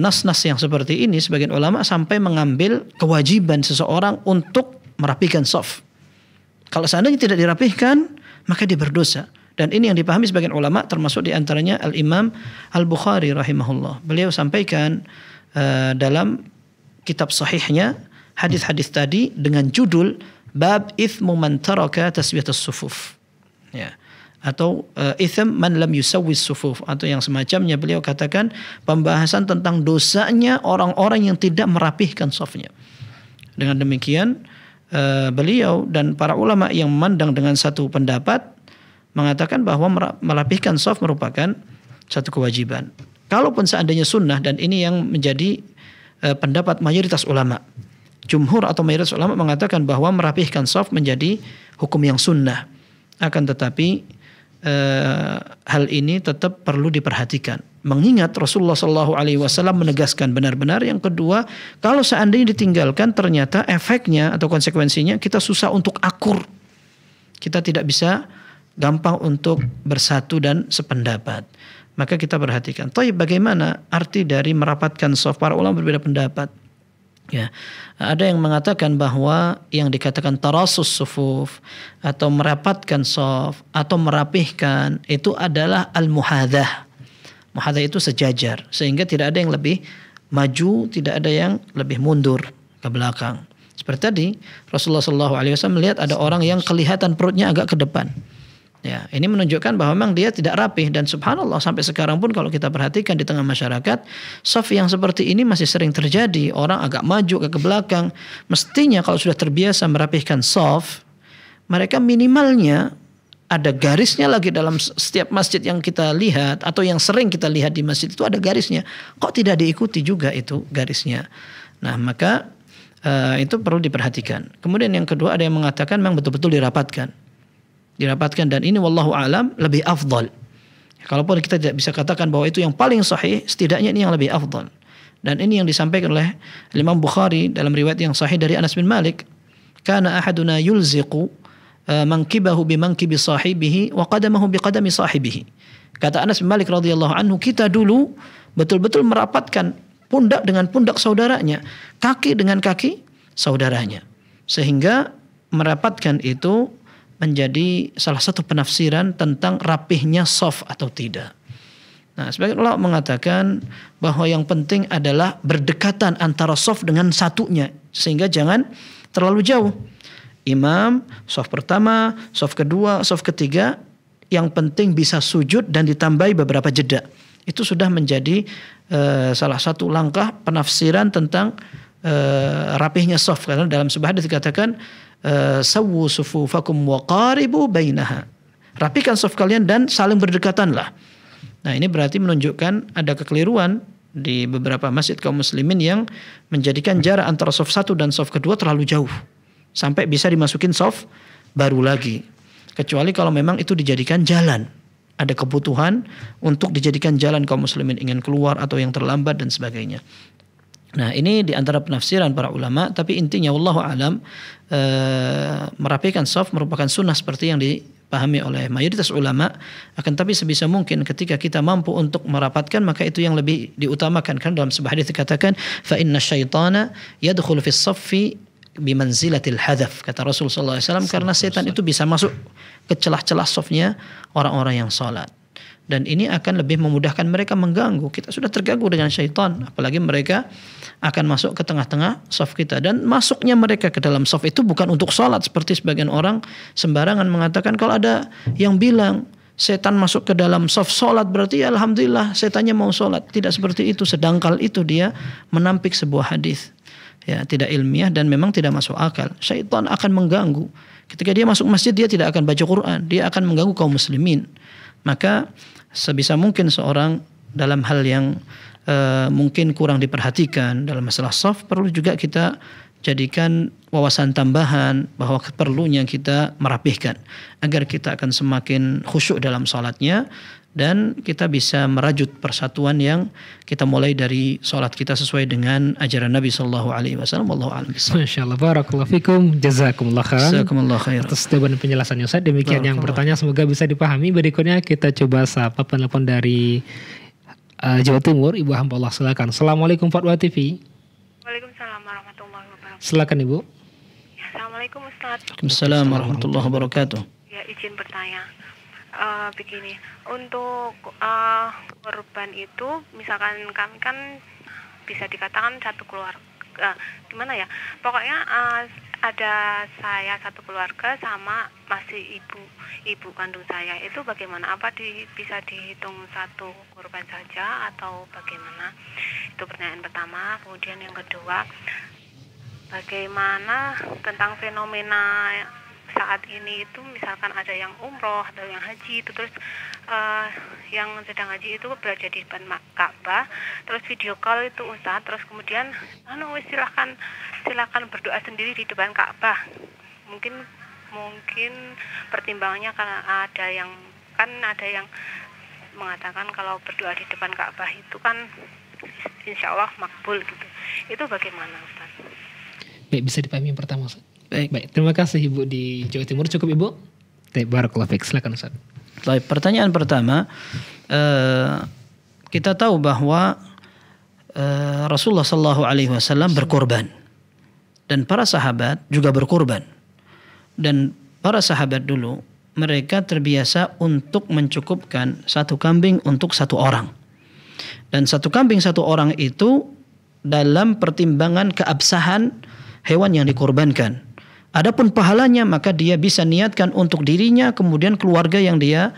nas-nas yang seperti ini sebagian ulama sampai mengambil kewajiban seseorang untuk merapikan shaf. Kalau seandainya tidak dirapihkan, maka dia berdosa. Dan ini yang dipahami sebagian ulama, termasuk diantaranya Al-Imam Al-Bukhari rahimahullah. Beliau sampaikan dalam kitab sahihnya hadis-hadis tadi dengan judul Bab Ithmu Man Taraka Taswiyatus Sufuf. Ya. Atau itham man lam yusawwis sufuf, atau yang semacamnya. Beliau katakan pembahasan tentang dosanya orang-orang yang tidak merapihkan shafnya. Dengan demikian beliau dan para ulama yang memandang dengan satu pendapat mengatakan bahwa merapihkan shaf merupakan satu kewajiban. Kalaupun seandainya sunnah, dan ini yang menjadi pendapat mayoritas ulama. Jumhur atau mayoritas ulama mengatakan bahwa merapihkan shaf menjadi hukum yang sunnah. Akan tetapi hal ini tetap perlu diperhatikan. Mengingat Rasulullah SAW menegaskan benar-benar. Yang kedua, kalau seandainya ditinggalkan ternyata efeknya atau konsekuensinya kita susah untuk akur. Kita tidak bisa gampang untuk bersatu dan sependapat. Maka kita perhatikan. Tapi bagaimana arti dari merapatkan shaf? Para ulama berbeda pendapat. Ya, ada yang mengatakan bahwa yang dikatakan tarasus sufuf atau merapatkan shaf atau merapihkan itu adalah al-muhadah. Muhadah itu sejajar, sehingga tidak ada yang lebih maju, tidak ada yang lebih mundur ke belakang. Seperti tadi Rasulullah SAW melihat ada orang yang kelihatan perutnya agak ke depan. Ya, ini menunjukkan bahwa memang dia tidak rapih, dan subhanallah sampai sekarang pun kalau kita perhatikan di tengah masyarakat, shaf yang seperti ini masih sering terjadi. Orang agak maju ke belakang. Mestinya kalau sudah terbiasa merapihkan shaf, mereka minimalnya ada garisnya lagi dalam setiap masjid yang kita lihat atau yang sering kita lihat di masjid itu ada garisnya. Kok tidak diikuti juga itu garisnya? Nah, maka itu perlu diperhatikan. Kemudian yang kedua, ada yang mengatakan memang betul-betul dirapatkan, dan ini wallahu alam lebih afdal. Kalaupun kita tidak bisa katakan bahwa itu yang paling sahih, setidaknya ini yang lebih afdal. Dan ini yang disampaikan oleh Imam Bukhari dalam riwayat yang sahih dari Anas bin Malik. Kana ahaduna yulziqu mankibahu bimankibi sahibihi wa qadamahu biqadami sahibihi. Kata Anas bin Malik radhiyallahu anhu, kita dulu betul-betul merapatkan pundak dengan pundak saudaranya, kaki dengan kaki saudaranya. Sehingga merapatkan itu menjadi salah satu penafsiran tentang rapihnya shaf atau tidak. Nah, sebagian ulama mengatakan bahwa yang penting adalah berdekatan antara shaf dengan satunya, sehingga jangan terlalu jauh. Imam, shaf pertama, shaf kedua, shaf ketiga, yang penting bisa sujud dan ditambahi beberapa jeda. Itu sudah menjadi salah satu langkah penafsiran tentang rapihnya shaf. Karena dalam sebuah hadis dikatakan sawwu sufufakum wa qaribu bainaha. Rapikan shaf kalian dan saling berdekatanlah. Nah, ini berarti menunjukkan ada kekeliruan di beberapa masjid kaum muslimin yang menjadikan jarak antara shaf satu dan shaf kedua terlalu jauh, sampai bisa dimasukin shaf baru lagi. Kecuali kalau memang itu dijadikan jalan, ada kebutuhan untuk dijadikan jalan kaum muslimin ingin keluar atau yang terlambat dan sebagainya. Nah, ini di antara penafsiran para ulama, tapi intinya wallahu alam merapikan shaf merupakan sunnah seperti yang dipahami oleh mayoritas ulama. Akan tapi sebisa mungkin ketika kita mampu untuk merapatkan, maka itu yang lebih diutamakan. Karena dalam sebuah hadis dikatakan fa inna syaitana yadkhulu fis saffi bimanzilatil hadaf, kata Rasulullah SAW, karena setan itu bisa masuk ke celah-celah shafnya orang-orang yang salat. Dan ini akan lebih memudahkan mereka mengganggu. Kita sudah terganggu dengan syaitan, apalagi mereka akan masuk ke tengah-tengah shaf kita. Dan masuknya mereka ke dalam shaf itu bukan untuk salat, seperti sebagian orang sembarangan mengatakan kalau ada yang bilang setan masuk ke dalam shaf salat berarti ya alhamdulillah setannya mau salat. Tidak seperti itu, sedangkal itu dia menampik sebuah hadis. Ya, tidak ilmiah dan memang tidak masuk akal. Syaitan akan mengganggu. Ketika dia masuk masjid, dia tidak akan baca Quran, dia akan mengganggu kaum muslimin. Maka sebisa mungkin seorang dalam hal yang mungkin kurang diperhatikan dalam masalah shaf, perlu juga kita jadikan wawasan tambahan bahwa perlunya kita merapihkan agar kita akan semakin khusyuk dalam salatnya, dan kita bisa merajut persatuan yang kita mulai dari sholat kita sesuai dengan ajaran Nabi Sallallahu Alaihi Wasallam. Wallahu a'lam bishawab. Masya Allah, barakallahu fikum, jazakumullah khairan. Jazakumullah khairan. Atas jawaban penjelasannya Ustaz. Demikian yang bertanya semoga bisa dipahami. Berikutnya kita coba sapa penelpon dari Jawa Timur, Ibu hamba Allah, silakan. Assalamualaikum Fatwa TV. Waalaikumsalam warahmatullahi wabarakatuh. Silakan Ibu. Ya, Assalamualaikum Ustaz. Waalaikumsalam warahmatullahi wabarakatuh. Ya, izin bertanya. Begini, untuk korban itu, misalkan kami kan bisa dikatakan satu keluarga, gimana ya? Pokoknya ada saya satu keluarga sama masih ibu kandung saya. Itu bagaimana? Apa bisa dihitung satu korban saja atau bagaimana? Itu pertanyaan pertama. Kemudian yang kedua, bagaimana tentang fenomena saat ini itu, misalkan ada yang umroh atau yang haji itu, terus yang sedang haji itu berada di depan Ka'bah, terus video call itu Ustaz, terus kemudian silakan berdoa sendiri di depan Ka'bah. Mungkin pertimbangannya karena ada yang mengatakan kalau berdoa di depan Ka'bah itu kan insya Allah makbul gitu. Itu bagaimana Ustaz? Baik, bisa dipahami yang pertama Ustaz. Baik, terima kasih Ibu di Jawa Timur. Cukup Ibu? Barakallahu fiik. Silakan Ustaz. Baik, pertanyaan pertama, kita tahu bahwa Rasulullah Sallallahu Alaihi Wasallam berkorban dan para sahabat juga berkorban, dan para sahabat dulu mereka terbiasa untuk mencukupkan satu kambing untuk satu orang, dan satu kambing satu orang itu dalam pertimbangan keabsahan hewan yang dikorbankan. Adapun pahalanya maka dia bisa niatkan untuk dirinya, kemudian keluarga yang dia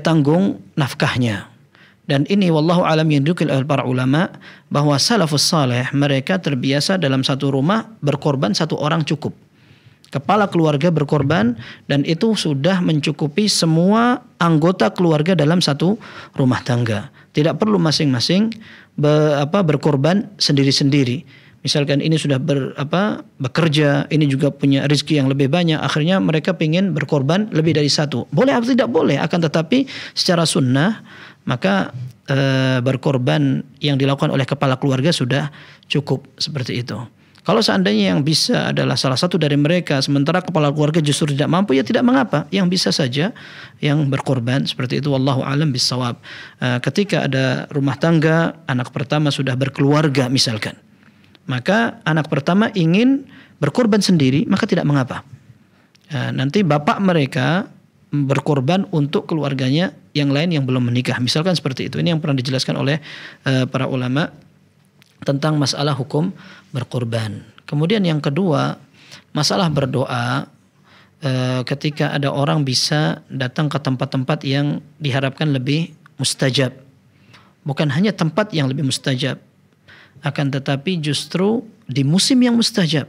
tanggung nafkahnya. Dan ini wallahu alam yang dinukil oleh para ulama bahwa salafus saleh mereka terbiasa dalam satu rumah berkorban satu orang cukup. Kepala keluarga berkorban dan itu sudah mencukupi semua anggota keluarga dalam satu rumah tangga. Tidak perlu masing-masing berkorban sendiri-sendiri. Misalkan ini sudah bekerja, ini juga punya rezeki yang lebih banyak, akhirnya mereka ingin berkorban lebih dari satu. Boleh atau tidak boleh, akan tetapi secara sunnah maka berkorban yang dilakukan oleh kepala keluarga sudah cukup seperti itu. Kalau seandainya yang bisa adalah salah satu dari mereka, sementara kepala keluarga justru tidak mampu, ya tidak mengapa, yang bisa saja yang berkorban seperti itu. Wallahu a'lam bishawab. Ketika ada rumah tangga, anak pertama sudah berkeluarga misalkan, maka anak pertama ingin berkorban sendiri, maka tidak mengapa. Nanti bapak mereka berkorban untuk keluarganya yang lain yang belum menikah. Misalkan seperti itu. Ini yang pernah dijelaskan oleh para ulama tentang masalah hukum berkorban. Kemudian yang kedua, masalah berdoa. Ketika ada orang bisa datang ke tempat-tempat yang diharapkan lebih mustajab. Bukan hanya tempat yang lebih mustajab, akan tetapi justru di musim yang mustajab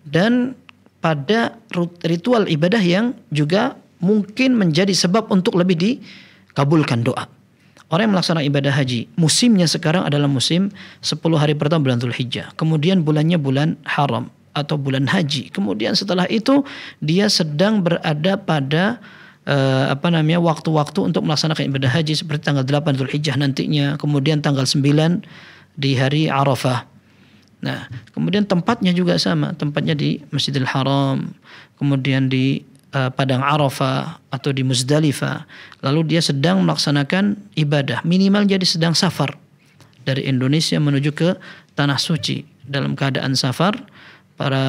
dan pada ritual ibadah yang juga mungkin menjadi sebab untuk lebih dikabulkan doa. Orang yang melaksanakan ibadah haji, musimnya sekarang adalah musim 10 hari pertama bulan Dzulhijjah, kemudian bulannya bulan haram atau bulan haji, kemudian setelah itu dia sedang berada pada waktu-waktu untuk melaksanakan ibadah haji seperti tanggal 8 Dzulhijjah nantinya, kemudian tanggal 9 di hari Arafah. Nah, kemudian tempatnya juga sama, tempatnya di Masjidil Haram, kemudian di Padang Arafah atau di Muzdalifah. Lalu dia sedang melaksanakan ibadah, minimal jadi sedang safar dari Indonesia menuju ke Tanah Suci. Dalam keadaan safar, para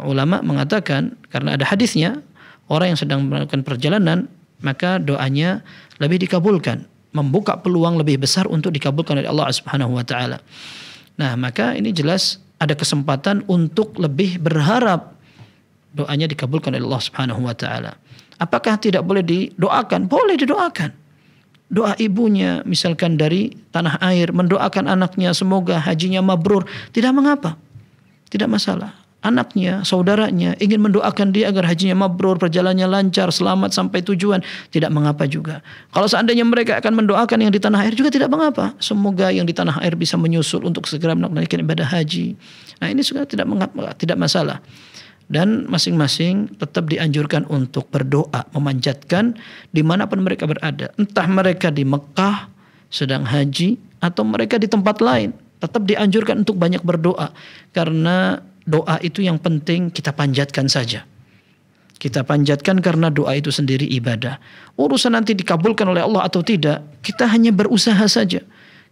ulama mengatakan karena ada hadisnya, orang yang sedang melakukan perjalanan maka doanya lebih dikabulkan, membuka peluang lebih besar untuk dikabulkan oleh Allah Subhanahu wa taala. Nah, maka ini jelas ada kesempatan untuk lebih berharap doanya dikabulkan oleh Allah Subhanahu wa taala. Apakah tidak boleh didoakan? Boleh didoakan. Doa ibunya misalkan dari tanah air mendoakan anaknya semoga hajinya mabrur, tidak mengapa. Tidak masalah. Anaknya, saudaranya ingin mendoakan dia agar hajinya mabrur, perjalanannya lancar, selamat sampai tujuan, tidak mengapa juga. Kalau seandainya mereka akan mendoakan yang di tanah air juga tidak mengapa. Semoga yang di tanah air bisa menyusul untuk segera melakukan ibadah haji. Nah, ini juga tidak masalah. Dan masing-masing tetap dianjurkan untuk berdoa, memanjatkan dimanapun mereka berada. Entah mereka di Mekah sedang haji atau mereka di tempat lain. Tetap dianjurkan untuk banyak berdoa. Karena doa itu yang penting kita panjatkan saja. Kita panjatkan karena doa itu sendiri ibadah. Urusan nanti dikabulkan oleh Allah atau tidak, kita hanya berusaha saja.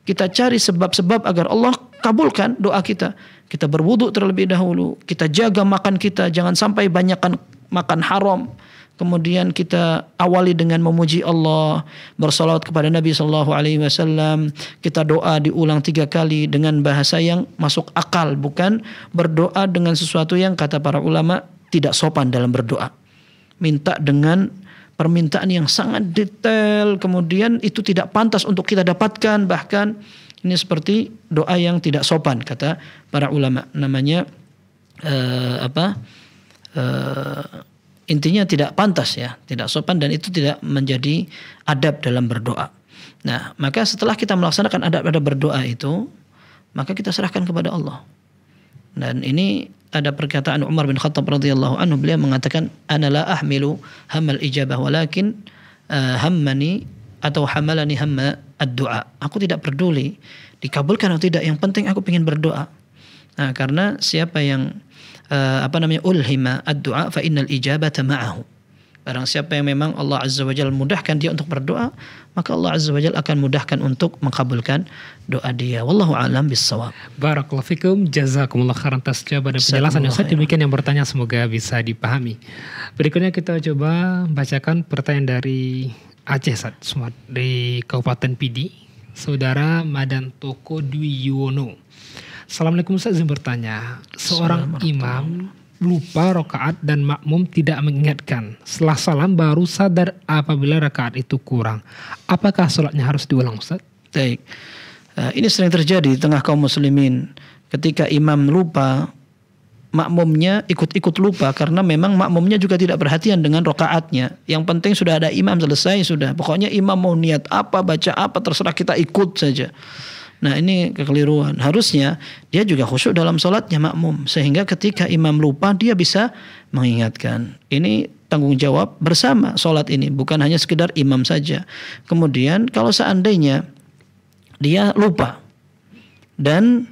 Kita cari sebab-sebab agar Allah kabulkan doa kita. Kita berwudu terlebih dahulu. Kita jaga makan kita. Jangan sampai banyakkan makan haram. Kemudian kita awali dengan memuji Allah. Bersalawat kepada Nabi SAW. Kita doa diulang 3 kali dengan bahasa yang masuk akal. Bukan berdoa dengan sesuatu yang kata para ulama tidak sopan dalam berdoa. Minta dengan permintaan yang sangat detail. Kemudian itu tidak pantas untuk kita dapatkan. Bahkan ini seperti doa yang tidak sopan kata para ulama. Namanya intinya tidak pantas ya, tidak sopan dan itu tidak menjadi adab dalam berdoa. Nah, maka setelah kita melaksanakan adab-adab berdoa itu, maka kita serahkan kepada Allah. Dan ini ada perkataan Umar bin Khattab radhiyallahu anhu, beliau mengatakan, "Ana la ahmilu hammal ijabah walakin hammani atau hamalani hamma ad-du'a." Aku tidak peduli dikabulkan atau tidak, yang penting aku ingin berdoa. Nah, karena siapa yang ulhima ad-du'a fa innal ijabata ma'ahu. Barang siapa yang memang Allah Azza wa Jalla mudahkan dia untuk berdoa, maka Allah Azza wa Jalla akan mudahkan untuk mengabulkan doa dia. Wallahu a'lam bissawab. Barakallahu fikum, jazakumullah khairan atas jawaban dan penjelasan Ustaz. Demikian yang bertanya semoga bisa dipahami. Berikutnya kita coba bacakan pertanyaan dari Aceh, Ustaz, dari Kabupaten Pidi, Saudara Madan Toko Dwi Yuwono. Assalamualaikum Ustaz, izin bertanya. Seorang imam lupa rakaat dan makmum tidak mengingatkan. Setelah salam baru sadar apabila rakaat itu kurang. Apakah sholatnya harus diulang, Ustaz? Baik. Ini sering terjadi di tengah kaum muslimin. Ketika imam lupa, makmumnya ikut-ikut lupa karena memang makmumnya juga tidak perhatian dengan rakaatnya. Yang penting sudah ada imam, selesai sudah. Pokoknya imam mau niat apa, baca apa, terserah kita ikut saja. Nah, ini kekeliruan. Harusnya dia juga khusyuk dalam sholatnya makmum. Sehingga ketika imam lupa dia bisa mengingatkan. Ini tanggung jawab bersama sholat ini. Bukan hanya sekedar imam saja. Kemudian kalau seandainya dia lupa dan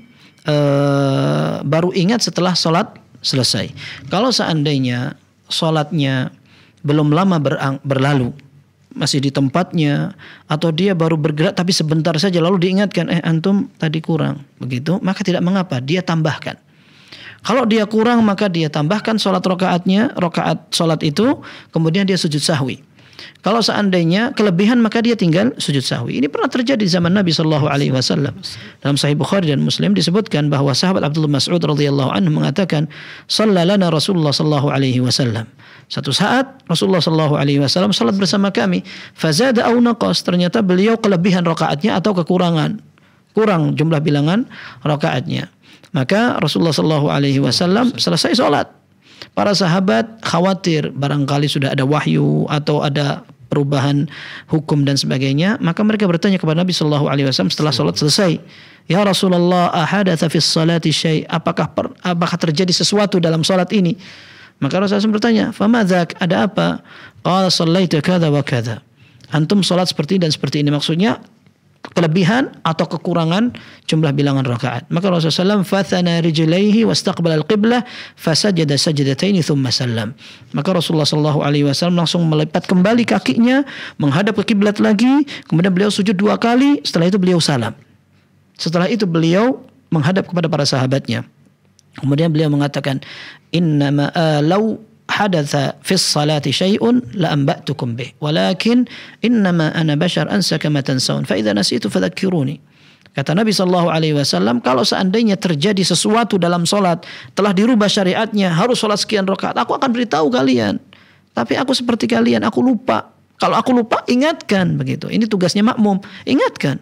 baru ingat setelah sholat selesai. Kalau seandainya sholatnya belum lama berlalu, masih di tempatnya, atau dia baru bergerak tapi sebentar saja lalu diingatkan, antum tadi kurang, begitu, maka tidak mengapa, dia tambahkan. Kalau dia kurang maka dia tambahkan rakaat sholat itu, kemudian dia sujud sahwi. Kalau seandainya kelebihan maka dia tinggal sujud sahwi. Ini pernah terjadi di zaman Nabi SAW. Dalam Sahih Bukhari dan Muslim disebutkan bahwa sahabat Abdullah Mas'ud radhiyallahu anhu mengatakan, "Shallalana Rasulullah SAW." Satu saat Rasulullah SAW salat bersama kami, fazada au naqas, ternyata beliau kelebihan rakaatnya atau kekurangan, kurang jumlah bilangan rakaatnya. Maka Rasulullah SAW selesai salat. Para sahabat khawatir barangkali sudah ada wahyu atau ada perubahan hukum dan sebagainya, maka mereka bertanya kepada Nabi SAW setelah salat selesai, "Ya Rasulullah, ahadatha fis salati syai'?" Apakah terjadi sesuatu dalam salat ini? Maka Rasulullah bertanya, "Famadzak, ada apa?" Qala shallaita kadza wa kadza. Antum salat seperti dan seperti ini, maksudnya kelebihan atau kekurangan jumlah bilangan rakaat. Maka Rasulullah SAW fathana rijlaihi wastaqbala al-qiblah fasajada sajdataini thumma sallam. Maka Rasulullah SAW langsung melipat kembali kakinya menghadap ke kiblat lagi, kemudian beliau sujud 2 kali, setelah itu beliau salam. Setelah itu beliau menghadap kepada para sahabatnya. Kemudian beliau mengatakan, "Innama law hadatha fis salati syai'un la amba'tukum bih, walakin innama ana bashar ansa kama tansawun, fa idza nasitu fadhakkiruni." Kata Nabi SAW, kalau seandainya terjadi sesuatu dalam salat, telah dirubah syariatnya, harus salat sekian rakaat, aku akan beritahu kalian. Tapi aku seperti kalian, aku lupa. Kalau aku lupa, ingatkan, begitu. Ini tugasnya makmum, ingatkan.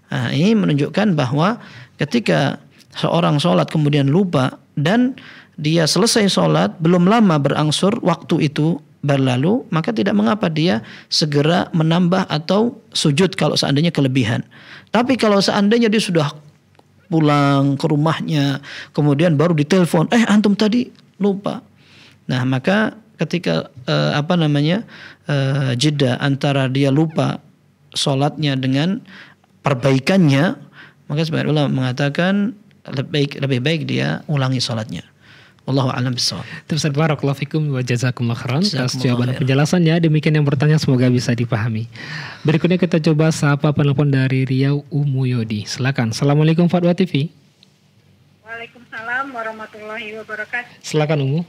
Nah, ini menunjukkan bahwa ketika seorang sholat kemudian lupa dan dia selesai sholat, belum lama berangsur waktu itu berlalu, maka tidak mengapa dia segera menambah atau sujud kalau seandainya kelebihan. Tapi kalau seandainya dia sudah pulang ke rumahnya, kemudian baru ditelepon, antum tadi lupa. Nah, maka ketika jeda antara dia lupa sholatnya dengan perbaikannya, maka sebagian ulama mengatakan lebih baik dia ulangi sholatnya. Wallahu a'lam bishawab. Ustaz, barakallahu fikum wa jazakumullah khairan atas jawaban penjelasannya. Demikian yang bertanya semoga bisa dipahami. Berikutnya kita coba sapa penelpon dari Riau, Umu Yodi. Silakan. Assalamualaikum Fatwa TV. Waalaikumsalam warahmatullahi wabarakatuh. Silakan Umu.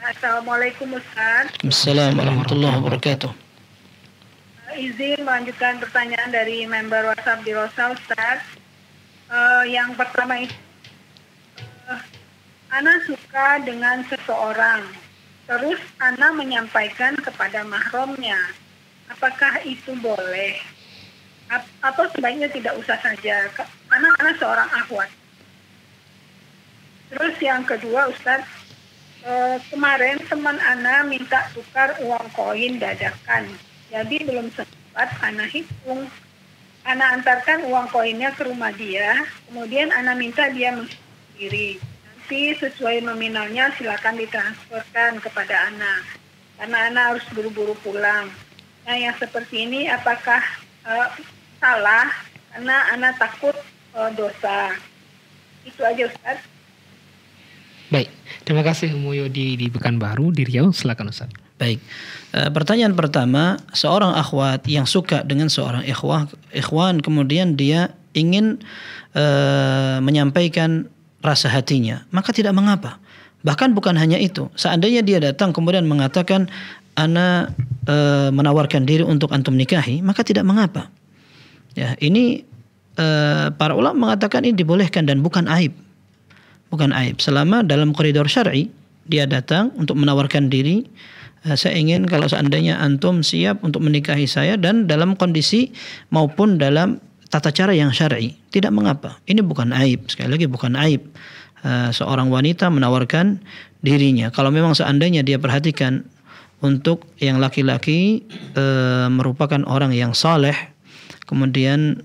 Assalamualaikum Ustaz. Assalamualaikum warahmatullahi wabarakatuh. Izin melanjutkan pertanyaan dari member WhatsApp di Rosa Ustaz. Yang pertama itu, Ana suka dengan seseorang, terus Ana menyampaikan kepada mahramnya. Apakah itu boleh? Atau sebaiknya tidak usah saja? Ana seorang akhwat. Terus yang kedua Ustaz, kemarin teman Ana minta tukar uang koin dadakan. Jadi belum sempat Ana hitung. Ana antarkan uang koinnya ke rumah dia, kemudian Ana minta dia menghitung sendiri. Nanti sesuai nominalnya silakan ditransferkan kepada Ana, karena Ana harus buru-buru pulang. Nah, yang seperti ini apakah salah? Karena Ana takut dosa. Itu aja Ustaz. Baik, terima kasih Umu Yodi di Pekanbaru di Riau. Silakan Ustaz. Baik, pertanyaan pertama, seorang akhwat yang suka dengan seorang ikhwan, kemudian dia ingin menyampaikan rasa hatinya, maka tidak mengapa. Bahkan bukan hanya itu, seandainya dia datang kemudian mengatakan ana menawarkan diri untuk antum nikahi, maka tidak mengapa. Ya, ini para ulama mengatakan ini dibolehkan dan bukan aib. Bukan aib selama dalam koridor syar'i dia datang untuk menawarkan diri, saya ingin kalau seandainya antum siap untuk menikahi saya dan dalam kondisi maupun dalam tata cara yang syar'i, tidak mengapa. Ini bukan aib, sekali lagi bukan aib. Seorang wanita menawarkan dirinya. Kalau memang seandainya dia perhatikan untuk yang laki-laki merupakan orang yang saleh, kemudian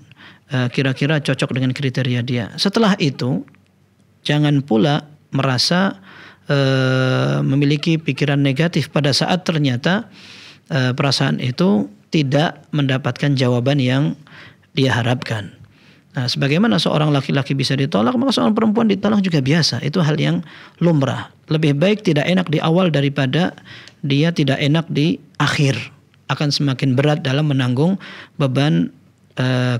kira-kira cocok dengan kriteria dia. Setelah itu, jangan pula merasa memiliki pikiran negatif pada saat ternyata perasaan itu tidak mendapatkan jawaban yang dia harapkan. Nah, sebagaimana seorang laki-laki bisa ditolak, maka seorang perempuan ditolak juga biasa. Itu hal yang lumrah. Lebih baik tidak enak di awal daripada dia tidak enak di akhir. Akan semakin berat dalam menanggung beban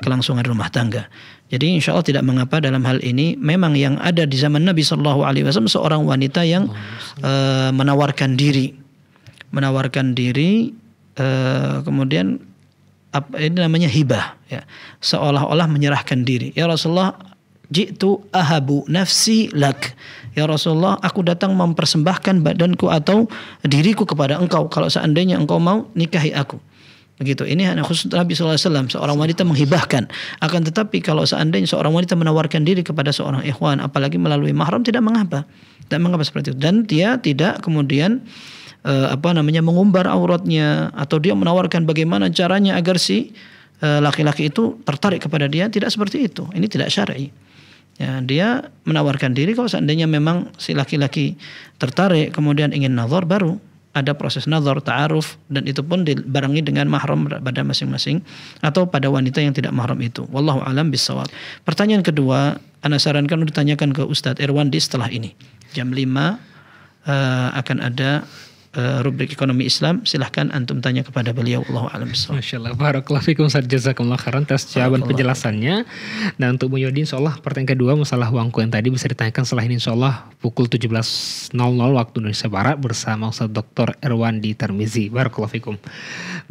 kelangsungan rumah tangga. Jadi insya Allah tidak mengapa dalam hal ini. Memang yang ada di zaman Nabi SAW seorang wanita yang menawarkan diri, kemudian ini namanya hibah, ya, seolah-olah menyerahkan diri. Ya Rasulullah, jitu ahabu nafsi lak. Ya Rasulullah, aku datang mempersembahkan badanku atau diriku kepada engkau kalau seandainya engkau mau nikahi aku. Begitu. Ini hanya khusus Nabi SAW. Seorang wanita menghibahkan. Akan tetapi kalau seandainya seorang wanita menawarkan diri kepada seorang ikhwan, apalagi melalui mahram, tidak mengapa. Tidak mengapa seperti itu. Dan dia tidak kemudian mengumbar auratnya, atau dia menawarkan bagaimana caranya agar si laki-laki itu tertarik kepada dia. Tidak seperti itu. Ini tidak syar'i. Ya, dia menawarkan diri kalau seandainya memang si laki-laki tertarik kemudian ingin nazar, baru ada proses nazar, ta'aruf, dan itu pun dibarengi dengan mahram pada masing-masing atau pada wanita yang tidak mahram itu. Wallahu a'lam bishawab. Pertanyaan kedua, ana sarankan ditanyakan ke Ustadz Irwandi setelah ini. Jam 5 akan ada rubrik ekonomi Islam. Silahkan antum tanya kepada beliau. Wallahu a'lam bishawab. Masyaallah, barakallahu fikum Ustaz, jazakumullah khairan atas jawaban penjelasannya. Dan untuk Bu Yodi, insyaallah pertanyaan kedua masalah uangku yang tadi bisa ditanyakan setelah ini insyaallah pukul 17.00 waktu Indonesia Barat bersama Ustaz Dr. Irwandi Tarmizi. Barakallahu fikum.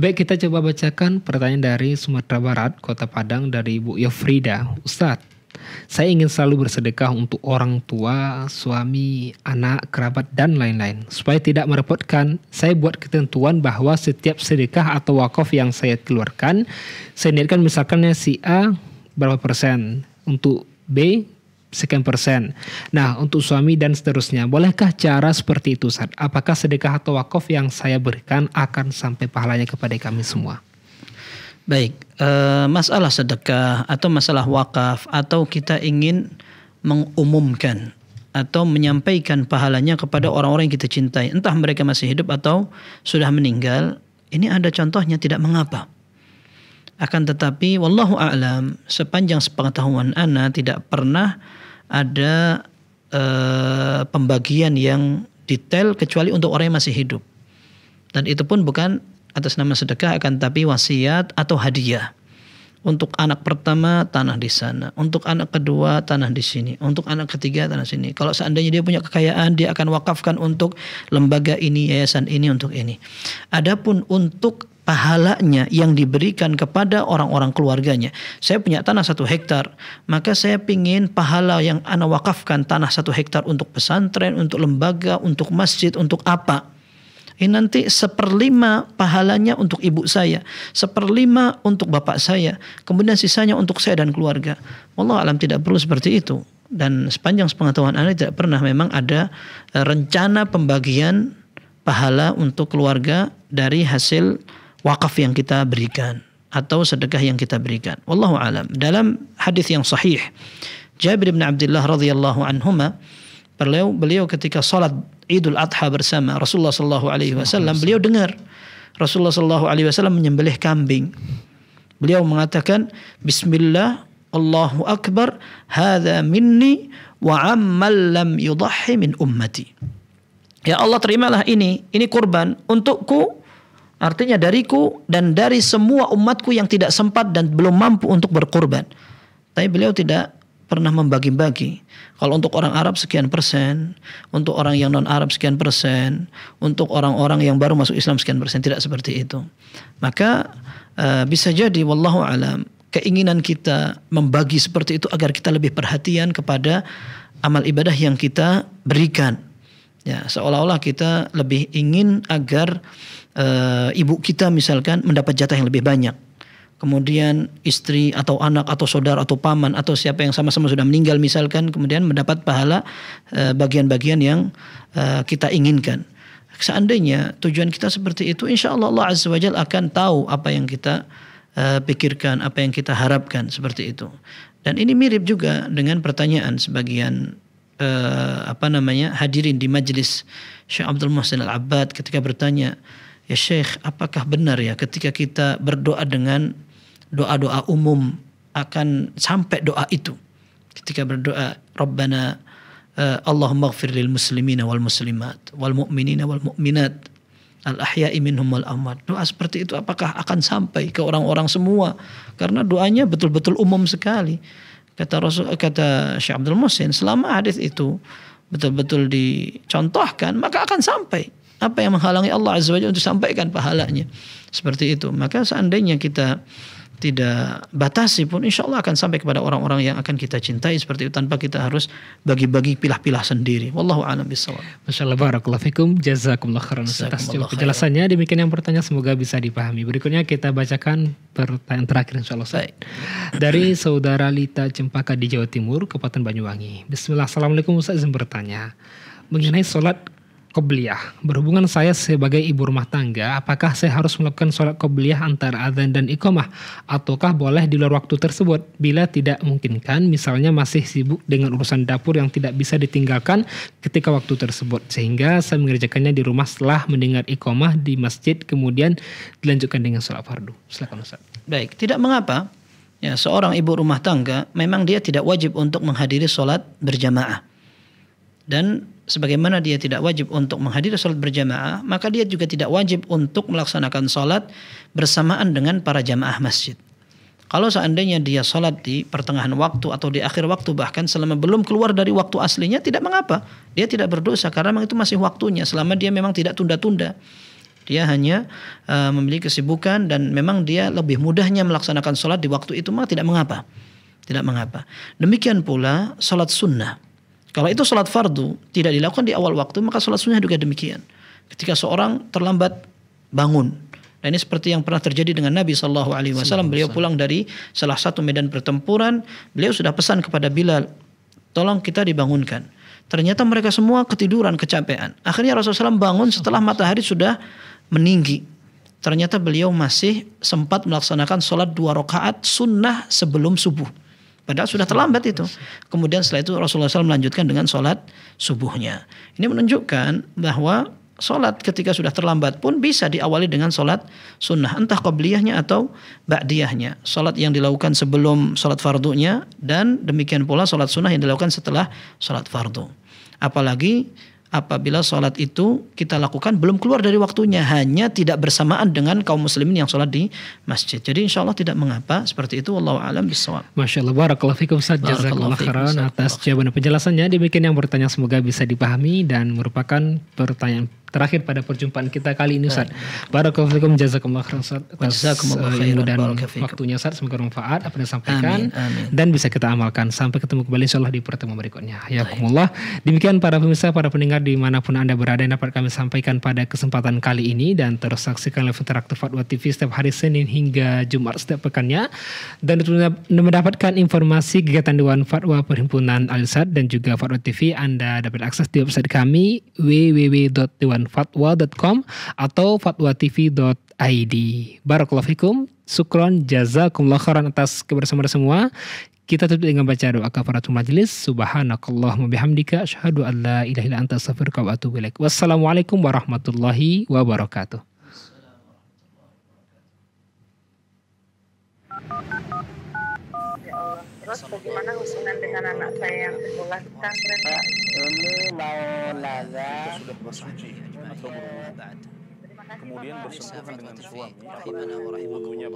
Baik, kita coba bacakan pertanyaan dari Sumatera Barat, Kota Padang, dari Bu Yofrida. Ustaz, saya ingin selalu bersedekah untuk orang tua, suami, anak, kerabat, dan lain-lain. Supaya tidak merepotkan, saya buat ketentuan bahwa setiap sedekah atau wakaf yang saya keluarkan, saya niatkan misalkannya si A berapa persen, untuk B sekian persen. Nah, untuk suami dan seterusnya. Bolehkah cara seperti itu, Ustaz? Apakah sedekah atau wakaf yang saya berikan akan sampai pahalanya kepada kami semua? Baik, masalah sedekah atau masalah wakaf atau kita ingin mengumumkan atau menyampaikan pahalanya kepada orang-orang yang kita cintai, entah mereka masih hidup atau sudah meninggal, ini ada contohnya, tidak mengapa. Akan tetapi wallahu a'lam, sepanjang sepengetahuan ana tidak pernah ada pembagian yang detail kecuali untuk orang yang masih hidup. Dan itu pun bukan atas nama sedekah, akan tapi wasiat atau hadiah. Untuk anak pertama tanah di sana, untuk anak kedua tanah di sini, untuk anak ketiga tanah sini. Kalau seandainya dia punya kekayaan, dia akan wakafkan untuk lembaga ini, yayasan ini, untuk ini. Adapun untuk pahalanya yang diberikan kepada orang-orang keluarganya, saya punya tanah 1 hektar, maka saya pingin pahala yang ana wakafkan tanah 1 hektar untuk pesantren, untuk lembaga, untuk masjid, untuk apa? Ini nanti 1/5 pahalanya untuk ibu saya, 1/5 untuk bapak saya, kemudian sisanya untuk saya dan keluarga. Wallahu alam, tidak perlu seperti itu. Dan sepanjang sepengetahuan Anda tidak pernah memang ada rencana pembagian pahala untuk keluarga dari hasil wakaf yang kita berikan atau sedekah yang kita berikan. Wallahu alam. Dalam hadis yang sahih, Jabir bin Abdullah radhiyallahu anhuma, beliau ketika salat Idul Adha bersama Rasulullah sallallahu alaihi wasallam, beliau dengar Rasulullah sallallahu alaihi wasallam menyembelih kambing. Beliau mengatakan, Bismillah, Allahu Akbar, hadza minni wa ammal lam yudahhi min ummati. Ya Allah, terimalah ini kurban untukku, artinya dariku dan dari semua umatku yang tidak sempat dan belum mampu untuk berkorban. Tapi beliau tidak pernah membagi-bagi. Kalau untuk orang Arab sekian persen, untuk orang yang non-Arab sekian persen, untuk orang-orang yang baru masuk Islam sekian persen, tidak seperti itu. Maka bisa jadi wallahu alam, keinginan kita membagi seperti itu agar kita lebih perhatian kepada amal ibadah yang kita berikan. Ya, seolah-olah kita lebih ingin agar ibu kita misalkan mendapat jatah yang lebih banyak. Kemudian istri atau anak atau saudara atau paman atau siapa yang sama-sama sudah meninggal misalkan, kemudian mendapat pahala bagian-bagian yang kita inginkan. Seandainya tujuan kita seperti itu, insya Allah Allah Azza wa Jalla akan tahu apa yang kita pikirkan, apa yang kita harapkan, seperti itu. Dan ini mirip juga dengan pertanyaan sebagian hadirin di majelis Syekh Abdul Muhsin Al-Abbad ketika bertanya, ya Syekh, apakah benar ya ketika kita berdoa dengan doa-doa umum akan sampai doa itu? Ketika berdoa, Rabbana Allahumma ighfir lil muslimina wal muslimat wal mu'minina wal mu'minat al ahya'i minhum wal amwat. Doa seperti itu apakah akan sampai ke orang-orang semua? Karena doanya betul-betul umum sekali. Kata Syekh Abdul Muhsin, selama hadis itu betul-betul dicontohkan, maka akan sampai. Apa yang menghalangi Allah Azza wa Jalla untuk sampaikan pahalanya? Seperti itu. Maka seandainya kita tidak batasi pun, insya Allah akan sampai kepada orang-orang yang akan kita cintai seperti itu, tanpa kita harus bagi-bagi pilah-pilah sendiri. Wallahu a'lam bishawab. Masyaallah, barakallahu fikum, jazakumullah khairan atas penjelasannya. Demikian yang bertanya, semoga bisa dipahami. Berikutnya kita bacakan pertanyaan terakhir insyaallah. Dari saudara Lita Cempaka di Jawa Timur, Kabupaten Banyuwangi. Bismillah, assalamualaikum Ustaz, izin bertanya mengenai sholat qobliyah. Berhubungan saya sebagai ibu rumah tangga, apakah saya harus melakukan sholat qobliyah antara azan dan iqamah, ataukah boleh di luar waktu tersebut? Bila tidak memungkinkan, misalnya masih sibuk dengan urusan dapur yang tidak bisa ditinggalkan ketika waktu tersebut, sehingga saya mengerjakannya di rumah setelah mendengar iqamah di masjid, kemudian dilanjutkan dengan sholat fardu. Silakan Ustaz. Baik, tidak mengapa. Ya, seorang ibu rumah tangga memang dia tidak wajib untuk menghadiri sholat berjamaah. Dan sebagaimana dia tidak wajib untuk menghadiri sholat berjamaah, maka dia juga tidak wajib untuk melaksanakan sholat bersamaan dengan para jamaah masjid. Kalau seandainya dia sholat di pertengahan waktu atau di akhir waktu, bahkan selama belum keluar dari waktu aslinya, tidak mengapa. Dia tidak berdosa karena memang itu masih waktunya, selama dia memang tidak tunda-tunda. Dia hanya memiliki kesibukan dan memang dia lebih mudahnya melaksanakan sholat di waktu itu, maka tidak mengapa. Tidak mengapa. Demikian pula sholat sunnah. Kalau itu sholat fardu tidak dilakukan di awal waktu, maka sholat sunnah juga demikian. Ketika seorang terlambat bangun, dan ini seperti yang pernah terjadi dengan Nabi SAW. Beliau pulang dari salah satu medan pertempuran, beliau sudah pesan kepada Bilal, tolong kita dibangunkan. Ternyata mereka semua ketiduran, kecapean. Akhirnya Rasulullah SAW bangun setelah matahari sudah meninggi. Ternyata beliau masih sempat melaksanakan sholat 2 rakaat sunnah sebelum subuh. Padahal sudah terlambat itu. Kemudian setelah itu Rasulullah SAW melanjutkan dengan sholat subuhnya. Ini menunjukkan bahwa sholat ketika sudah terlambat pun bisa diawali dengan sholat sunnah. Entah qabliyahnya atau ba'diyahnya. Sholat yang dilakukan sebelum sholat fardunya dan demikian pula sholat sunnah yang dilakukan setelah sholat fardu. Apalagi apabila sholat itu kita lakukan belum keluar dari waktunya, hanya tidak bersamaan dengan kaum muslimin yang sholat di masjid. Jadi insya Allah tidak mengapa seperti itu. Wallahu a'lam bishawab. Masya Allah, barakallahu fikum Ustaz, jazakallah khairan atas jawaban dan penjelasannya. Demikian yang bertanya semoga bisa dipahami dan merupakan pertanyaan terakhir pada perjumpaan kita kali ini Ustaz. Barakallahu fikum, jazakallah khairan Ustaz atas ilmu dan waktunya Ustaz. Semoga bermanfaat apa yang disampaikan dan bisa kita amalkan. Sampai ketemu kembali insyaallah di pertemuan berikutnya. Yakumullah. Demikian para pemirsa, para pendengar dimanapun Anda berada yang dapat kami sampaikan pada kesempatan kali ini, dan terus saksikan live interaktif Fatwa TV setiap hari Senin hingga Jumat setiap pekannya. Dan untuk mendapatkan informasi kegiatan Dewan Fatwa Perhimpunan Al-Irsyad dan juga Fatwa TV, Anda dapat akses di website kami www.dewanfatwa.com atau fatwatv.id. Barakallahu fikum, syukron, jazakumullah khairan atas kebersamaan semua. Kita tutup dengan baca doa kafaratul majlis. Subhanakallahumma bihamdika asyhadu an la ilaha illa anta astaghfiruka wa atubu ilaik. Wassalamualaikum warahmatullahi wabarakatuh. Terus bagaimana hubungan dengan anak saya yang sekolah di pesantren? Ini mau nanya. Sudah bersuci atau berwudu, kemudian bersentuhan dengan suami, wudunya